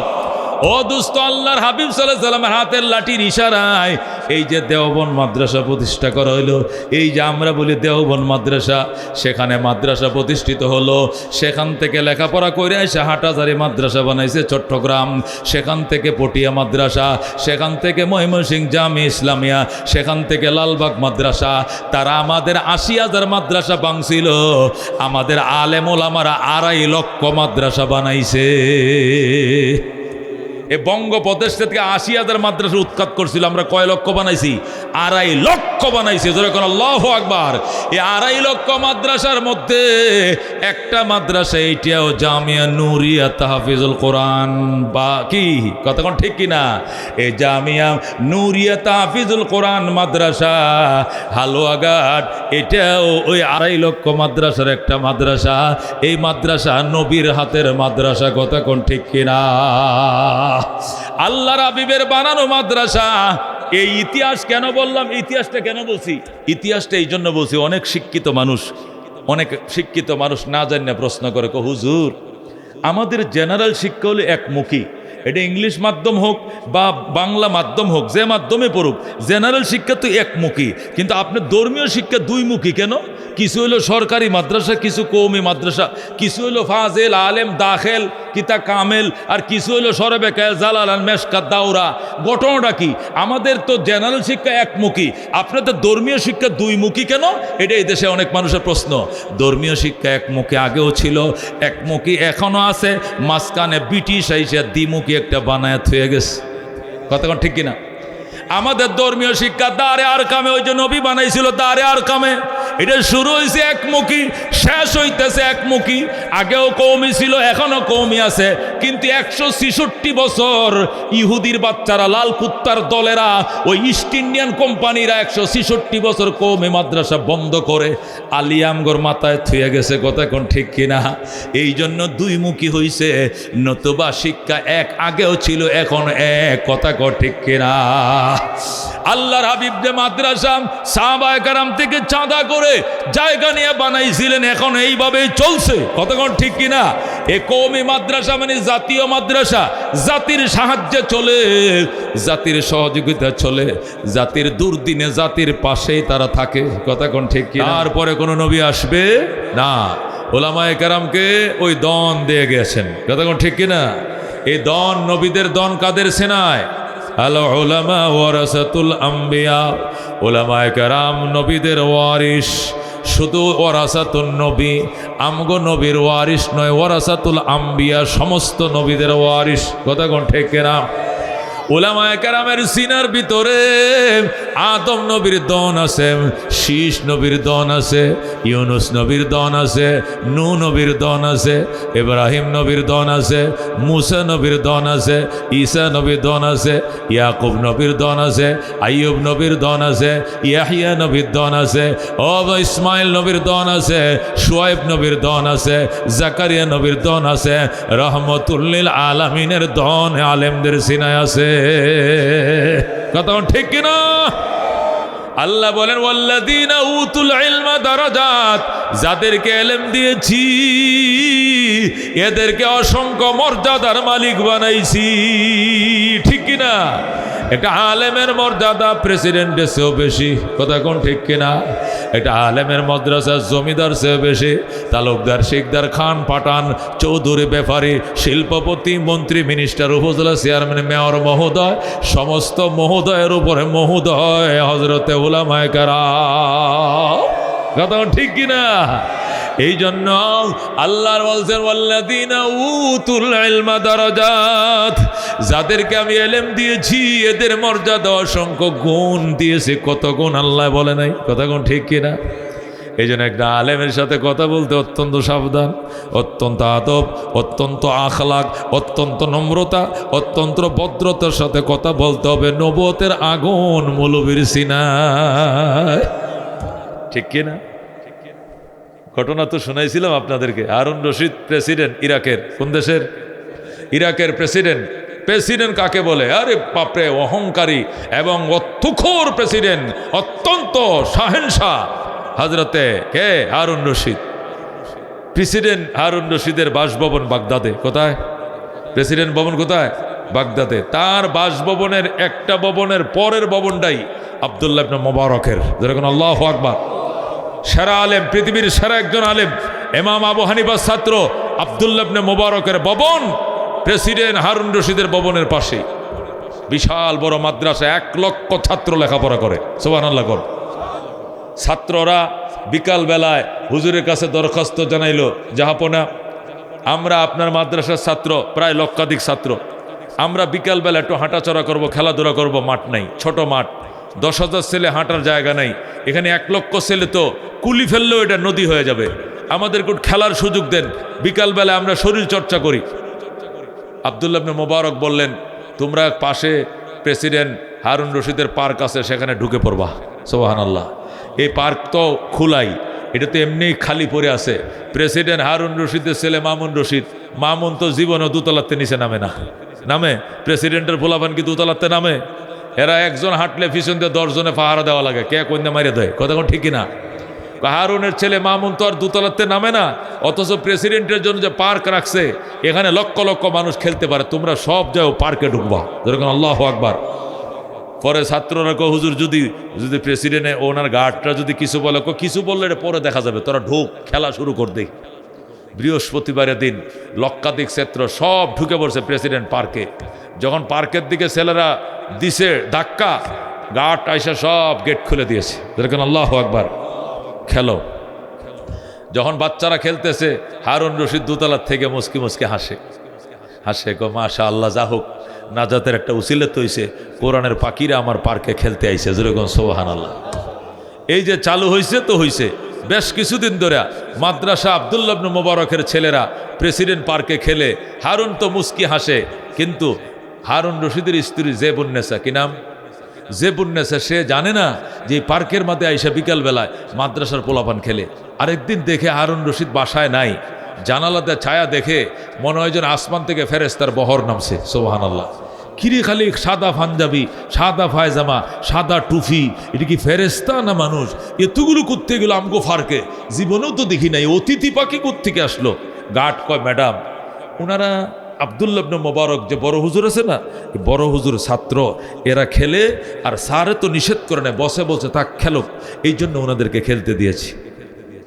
ও দোস্ত, আল্লাহর হাবিব সাল্লাল্লাহু আলাইহি ওয়াসাল্লামের হাতের লাঠির ইশারায় এই যে দেওবন মাদ্রাসা প্রতিষ্ঠা করা হলো, এই যে আমরা বলি দেওবন মাদ্রাসা, সেখানে মাদ্রাসা প্রতিষ্ঠিত হলো। সেখান থেকে লেখাপড়া করে এসে হাটহাজারী মাদ্রাসা বানাইছে চট্টগ্রাম, সেখান থেকে পটিয়া মাদ্রাসা, সেখান থেকে ময়মনসিংহ জামি ইসলামিয়া, সেখান থেকে লালবাগ মাদ্রাসা। তারা আমাদের 80,000 মাদ্রাসা ভাঙছিল, আমাদের আলেম ওলামারা 2.5 লক্ষ মাদ্রাসা বানাইছে। এ বঙ্গপ্রদেশ থেকে 80,000 মাদ্রাসা উৎখাত করছিল, আমরা কয় লক্ষ বানাইছি? 2.5 লক্ষ বানাইছি। যেরকম আল্লাহু আকবার। এই 2.5 লক্ষ মাদ্রাসার মধ্যে একটা মাদ্রাসা এইটাও জামিয়া নুরিয়া তাহফিজুল কোরআন, বা কি কতক্ষণ ঠিক কিনা? এই জামিয়া নুরিয়া তাহফিজুল কোরআন মাদ্রাসা হালুয়াঘাট, এটাও ওই 2.5 লক্ষ মাদ্রাসার একটা মাদ্রাসা। এই মাদ্রাসা নবীর হাতের মাদ্রাসা, কতক্ষণ ঠিক কিনা? আল্লাহর হাবিবের বানানো মাদ্রাসা। এই ইতিহাস কেন বললাম? ইতিহাসটা কেন বলছি? ইতিহাসটা এই জন্য বলছি, অনেক শিক্ষিত মানুষ অনেক শিক্ষিত মানুষ না জানিয়ে প্রশ্ন করে, হুজুর আমাদের জেনারেল শিক্ষা হলো একমুখী, এটা ইংলিশ মাধ্যম হোক বা বাংলা মাধ্যম হোক, যে মাধ্যমে পড়ুক, জেনারেল শিক্ষা তো একমুখী, কিন্তু আপনার ধর্মীয় শিক্ষা দুইমুখী কেন? কিছু হলো সরকারি মাদ্রাসা, কিছু কওমি মাদ্রাসা, কিছু হলো ফাজেল আলেম দাখেল কিতা কামেল, আর কিছু হলো সরবেকায় জালালান মেশকাত দাওরা। ঘটনাটা কি? আমাদের তো জেনারেল শিক্ষা একমুখী, আপনাদের ধর্মীয় শিক্ষা দুইমুখী কেন? এটা এই দেশে অনেক মানুষের প্রশ্ন। ধর্মীয় শিক্ষা একমুখী আগেও ছিল, একমুখী এখনো আছে, মাঝখানে ব্রিটিশ আইসা দ্বিমুখী একটা বানায় থুয়ে গেছে। কতক্ষণ ঠিক কিনা? আমাদের ধর্মীয় শিক্ষা দারে আর কামে, ওই যে নবী বানাইছিল দারে আর কামে, এটা শুরু হয়েছে একমুখী, শেষ হইতেছে একমুখী। আগেও কওমি ছিল, এখনো কওমি আছে, কিন্তু 166 বছর ইহুদির বাচ্চারা, লাল কুত্তার দলেরা, ওই ইস্ট ইন্ডিয়ান কোম্পানিরা 166 বছর কওমি মাদ্রাসা বন্ধ করে আলিয়ামগর মাথায় থুয়ে গেছে। কথা কোন ঠিক কিনা? এই জন্য দুইমুখী হইছে, নতুবা শিক্ষা এক আগেও ছিল, এখন এক। কথা কোন ঠিক কিনা? আল্লাহর হাবিব যে মাদ্রাসা সাহাবায়ে কেরাম থেকে চাঁদা করে জায়গা নিয়ে বানাইছিলেন, এখন এইভাবেই চলছে। কতক্ষণ ঠিক কিনা? এ কওমি মাদ্রাসা মানে জাতীয় মাদ্রাসা, জাতির সাহায্যে চলে, জাতির সহযোগিতা চলে, জাতির দুর্দিনে জাতির পাশেই তারা থাকে। কতক্ষণ ঠিক কিনা? তারপরে কোনো নবী আসবে না, ওলামায়ে কেরামকে ওই দন দিয়ে গেছেন। কতক্ষণ ঠিক কিনা? এই দন, নবীদের দন কাদের সেনায়? আল উলামা ওয়ারাসাতুল আম্বিয়া, উলামায়ে কেরাম নবীদের ওয়ারিস। শুধু ওয়ারাসাতুন নবী, আমগো নবীর ওয়ারিস নয়, ওয়ারাসাতুল আম্বিয়া, সমস্ত নবীদের ওয়ারিস। কথা কোন ঠিক কিনা? উলামায়ে কেরামের সিনার ভিতরে আদম নবীর দন আছে, শীষ নবীর দন আছে, ইউনুস নবীর দন আছে, নূহ নবীর দন আছে, ইব্রাহিম নবীর দন আছে, মুসা নবীর দন আছে, ঈসা নবীর দন আছে, ইয়াকুব নবীর দন আছে, আইয়ুব নবীর দন আছে, ইয়াহিয়া নবীর দন আছে, ইসমাইল নবীর দন আছে, শুআয়ব নবীর দন আছে, জাকারিয়া নবীর দন আছে, রহমতুল লিল আলামিনের দন আলেমদের সিনায় আছে। কথা ঠিক কিনা? আল্লাহ বলেন ওয়াল্লাযীনা উতুল ইলমা দারাজাত, যাদেরকে ইলম দিয়েছি এদেরকে অসংখ্য মর্যাদার মালিক বানাইছি। ঠিক কিনা? একটা আলেমের মর্যাদা প্রেসিডেন্টের চেয়েও বেশি। কথা কোন ঠিক কিনা? একটা আলেমের মাদ্রাসা জমিদার চেয়েও বেশি, তালুকদার, শিকদার, খান, পাঠান, চৌধুরী, ব্যাপারী, শিল্পপতি, মন্ত্রী, মিনিস্টার, উপজেলা চেয়ারম্যান, মেয়র মহোদয়, সমস্ত মহোদয়ের উপরে মহোদয় হযরতে উলামায়ে কেরাম। কথা ঠিক কিনা? এই জন্য আল্লাহ বলছেন ওয়াল্লাযীনা উতুল ইলমা দারাজাত, যাদেরকে আমি ইলম দিয়েছি এদের মর্যাদা অসংখ্য গুণ দিয়েছে। কত গুণ আল্লাহ বলে নাই? কথা কোন ঠিক কিনা? এই জন্য একটা আলেমের সাথে কথা বলতে অত্যন্ত সাবধান, অত্যন্ত আদব, অত্যন্ত আখলাক, অত্যন্ত নম্রতা, অত্যন্ত ভদ্রতার সাথে কথা বলতে হবে। নবুয়তের আগুন মৌলবীর সিনায়। ঠিক কিনা? ঘটনা তো শোনাইছিলাম আপনাদেরকে। হারুন রশিদ প্রেসিডেন্ট ইরাকের, কোন দেশের? ইরাকের প্রেসিডেন্ট। প্রেসিডেন্ট কাকে বলে? আরে বাপরে, অহংকারী এবং তুখোর প্রেসিডেন্ট, অত্যন্ত শাহেনশাহ হযরতে কে? হারুন রশিদ। প্রেসিডেন্ট হারুন রশিদের বাসভবন বাগদাদে। কোথায়? প্রেসিডেন্ট ভবন কোথায়? বাগদাদে। তার বাসভবনের একটা ভবনের পরের ভবনটাই আব্দুল্লাহ ইবনে মুবারকের। যেরকম আল্লাহু আকবার। সেরা আলেম, পৃথিবীর সেরা একজন আলেম, ইমাম আবু হানিফার ছাত্র আব্দুল্লাহ ইবনে মুবারকের ভবন প্রেসিডেন্ট হারুন রশিদের ভবনের পাশে। বিশাল বড় মাদ্রাসা, 1 লক্ষ ছাত্র লেখাপড়া করে। সুবহানাল্লাহ। কর ছাত্ররা বিকাল বেলায় হুজুরের কাছে দরখাস্ত জানাইলো, জাহাপনা আমরা আপনার মাদ্রাসার ছাত্র, প্রায় লক্ষাধিক ছাত্র, আমরা বিকাল বেলা একটু হাঁটাচড়া করব, খেলাধুলা করব, মাঠ নাই, ছোট মাঠ, 10,000 ছেলে হাঁটার জায়গা নাই, এখানে 1 লক্ষ ছেলে তো কুলি ফেললেও এটা নদী হয়ে যাবে, আমাদেরকে খেলার সুযোগ দেন, বিকালবেলা আমরা শরীর চর্চা করি। আব্দুল্লাহ ইবনে মুবারক বললেন, তোমরা পাশে প্রেসিডেন্ট হারুন রশিদের পার্ক আছে, সেখানে ঢুকে পড়বা। সুবহানাল্লাহ। এই পার্ক তো খোলাই, এটা তো এমনিই খালি পড়ে আছে। প্রেসিডেন্ট হারুন রশিদের ছেলে মামুন রশিদ, মামুন তো জীবনে দোতলাতে নিচে নামে না। নামে? প্রেসিডেন্টের পোলাপান কি দোতলাতে নামে? এরা একজন হাঁটলে পিছন দিয়ে 10 জনে পাহারা দেওয়া লাগে, কে কোন মারিয়ে দেয়। কথা কোন ঠিক না? হারুনের ছেলে মামুন তো আর দোতলাতে নামে না, অথচ প্রেসিডেন্টের জন্য যে পার্ক রাখছে এখানে লক্ষ লক্ষ মানুষ খেলতে পারে, তোমরা সব যাও পার্কে ঢুকবা, যেরকম আল্লাহু আকবার। পরে ছাত্ররা কো হুজুর যদি যদি প্রেসিডেন্ট ওনার গার্ডরা যদি কিছু বলে, কিছু বললে এটা পরে দেখা যাবে, তোরা ঢুক, খেলা শুরু কর দেখি। বৃহস্পতিবারের দিন লক্ষাধিক ছাত্র সব ঢুকে পড়ছে প্রেসিডেন্ট পার্কে। যখন পার্কের দিকে ছেলেরা দিছে ধাক্কা, গার্ড আইসা সব গেট খুলে দিয়েছে, যেরকম আল্লাহু আকবার, খেলো। যখন বাচ্চারা খেলতেছে হারুন রশিদ দোতলার থেকে মুসকি মুসকি হাসে গো মাশা আল্লাহ, যা হোক নাজাতের একটা উসিলত হইছে, কোরআনের পাখিরা আমার পার্কে খেলতে আইছে, যেরকম সুবহানাল্লাহ। এই যে চালু হয়েছে তো হয়েছে, বেশ কিছুদিন ধরে মাদ্রাসা আব্দুল্লাহ ইবনে মুবারকের ছেলেরা প্রেসিডেন্ট পার্কে খেলে, হারুন তো মুস্কি হাসে, কিন্তু হারুন রশিদের স্ত্রী জেবুন্নেসা, কি নাম, জেবুন্নেসা, সে জানে না যে এই পার্কের মধ্যে আইসা বিকালবেলায় মাদ্রাসার পোলাপান খেলে। আরেকদিন দেখে হারুন রশিদ বাসায় নাই, জানালাতে ছায়া দেখে মনে হয় যেন আসমান থেকে ফেরেশতার বহর নামছে, সুবহানাল্লাহ। কিরে খালি সাদা পাঞ্জাবি, সাদা পায়জামা, সাদা টুফি, এটা কি ফেরেশতা না মানুষ? এতগুলো করতে গেল আমগো ফার্কে, জীবনেও তো দেখি নাই, অতিথি পাখি কোত্থেকে আসলো? গার্ড কয় ম্যাডাম ওনারা আব্দুল্লাহ ইবনে মুবারক যে বড় হুজুর আছে না, বড় হুজুর ছাত্র, এরা খেলে আর স্যারে তো নিষেধ করে নেয়, বসে বলছে তাক খেলুক, এই জন্য ওনাদেরকে খেলতে দিয়েছি।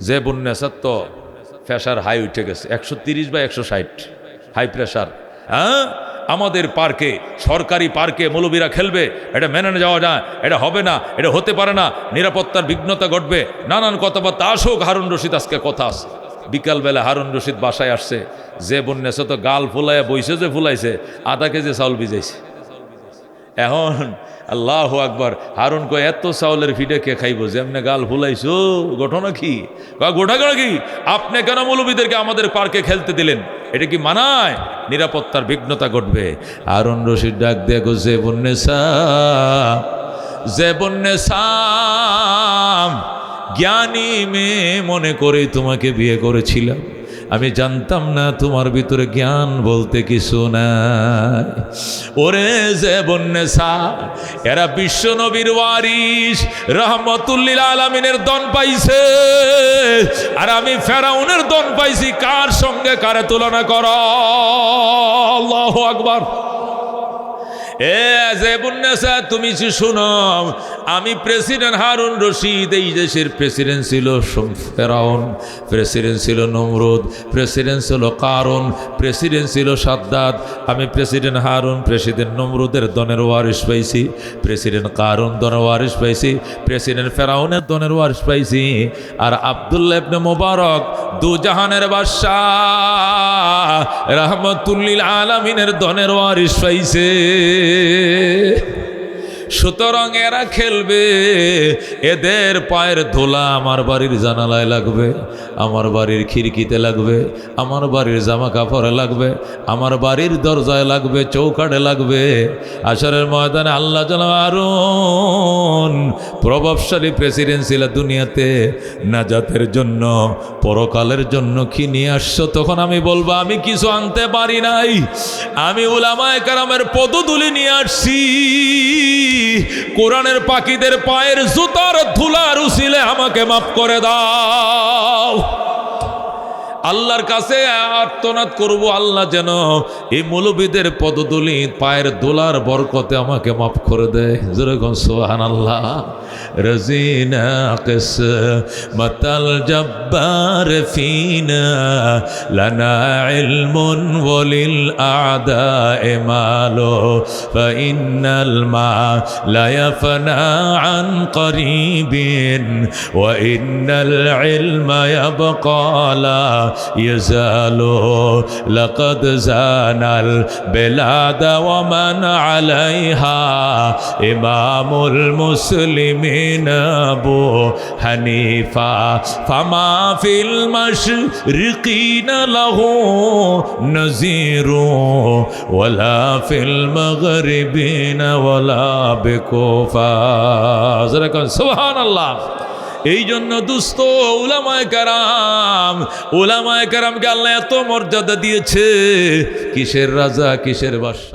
যে বন্যাসার তো প্রেশার হাই উঠে গেছে, 130 বা 160 হাই প্রেশার। হ্যাঁ, আমাদের পার্কে, সরকারি পার্কে মৌলবীরা খেলবে, এটা মেনে যাওয়া যায়, এটা হবে না, এটা হতে পারে না, নিরাপত্তার বিঘ্নতা ঘটবে, নানান কথাবার্তা। আসুক হারুন রশিদ, আজকে কথা আছে। বিকালবেলা হারুন রশিদ বাসায় আসছে, যে বন্যাছে তো গাল ফুলাইয়া বইছে, যে ফুলাইছে আধা কেজি চাউল ভিজাইছে। এখন আল্লাহু আকবার, হারুন কয় এত চাউলের ফিডে কে খাইব, যেমনে গাল ফুলাইছো, ঘটনা কি? ঘটনা কি, আপনি কেন মৌলবীদেরকে আমাদের পার্কে খেলতে দিলেন? এটা কি মানায়? নিরাপত্তার বিঘ্নতা ঘটবে। হারুন রশিদ ডাক দেখো, যে বন্যেসা জ্ঞানী মেয়ে মনে করে তোমাকে বিয়ে করেছিলাম, আমি জানতাম না তোমার ভিতরে জ্ঞান বলতে কিছু নাই। ওরে যে বন্যেসা, এরা বিশ্ব নবীর ওয়ারিস, রাহমাতুল্লিল আলামিনের দন পাইছে, আর আমি ফেরাউনের দন পাইছি। কার সঙ্গে কারে তুলনা কর? আল্লাহু আকবার। এ জেবুন্নেসা, তুমি শুনো, আমি প্রেসিডেন্ট হারুন রশিদ, এই দেশের প্রেসিডেন্ট ছিল ফেরাউন, প্রেসিডেন্ট ছিল নমরুদ, প্রেসিডেন্ট ছিল কারুন, প্রেসিডেন্ট ছিল সাদ্দাত। আমি প্রেসিডেন্ট হারুন, প্রেসিডেন্ট নমরুদের দনের ওয়ারিস পাইছি, প্রেসিডেন্ট কারুন দনের ওয়ারিস পাইছি, প্রেসিডেন্ট ফেরাউনের দনের ওয়ারিস পাইছি, আর আব্দুল্লাহ ইবনে মুবারক দু জাহানের বাদশাহ রাহমাতুল্লিল আলামিনের দনের ওয়ারিস পাইছে। সুতরাং এরা খেলবে, এদের পায়ের ধুলা আমার বাড়ির জানালায় লাগবে, আমার বাড়ির খিড়কিতে লাগবে, আমার বাড়ির জামা কাপড়ে লাগবে, আমার বাড়ির দরজায় লাগবে, চৌকাঠে লাগবে। আসরের ময়দানে আল্লাহ জানা হারুন প্রভাবশালী প্রেসিডেন্ট ছিল দুনিয়াতে, নাজাতের জন্য, পরকালের জন্য কি নিয়ে আসছো? তখন আমি বলবো আমি কিছু আনতে পারি নাই, আমি উলামায়ে কেরামের পদধূলি নিয়ে আসছি। কোরআনের পাখিদের পায়ের জুতার ধুলার উসিলে আমাকে মাফ করে দাও। আল্লাহর কাছে আর্তনাদ করব, আল্লাহ যেন এই মৌলবীদের পদধূলি পায়ের দোলার বরকতে আমাকে মাফ করে দেয়। যেরকম সুবহানাল্লাহ। রাজিনা কিসমাতাল জব্বার ফিনা লানা ইলমুন ওয়ালিল আ'দা'i মালু ফাইন্নাল মা লা ইয়াফনা আন করিবিন ওয়া ইন্নাল ইলমা ইয়াবকা লা يزالو لقد زان البلاد ومن عليها إمام المسلمين أبو حنيفة فما في المشرقين له نذير ولا في المغربين ولا بكوفة سبحان الله। এই জন্য দুস্থ উলামায়ে কেরামকে আল্লাহ এত মর্যাদা দিয়েছে, কিসের রাজা কিসের বাদশা।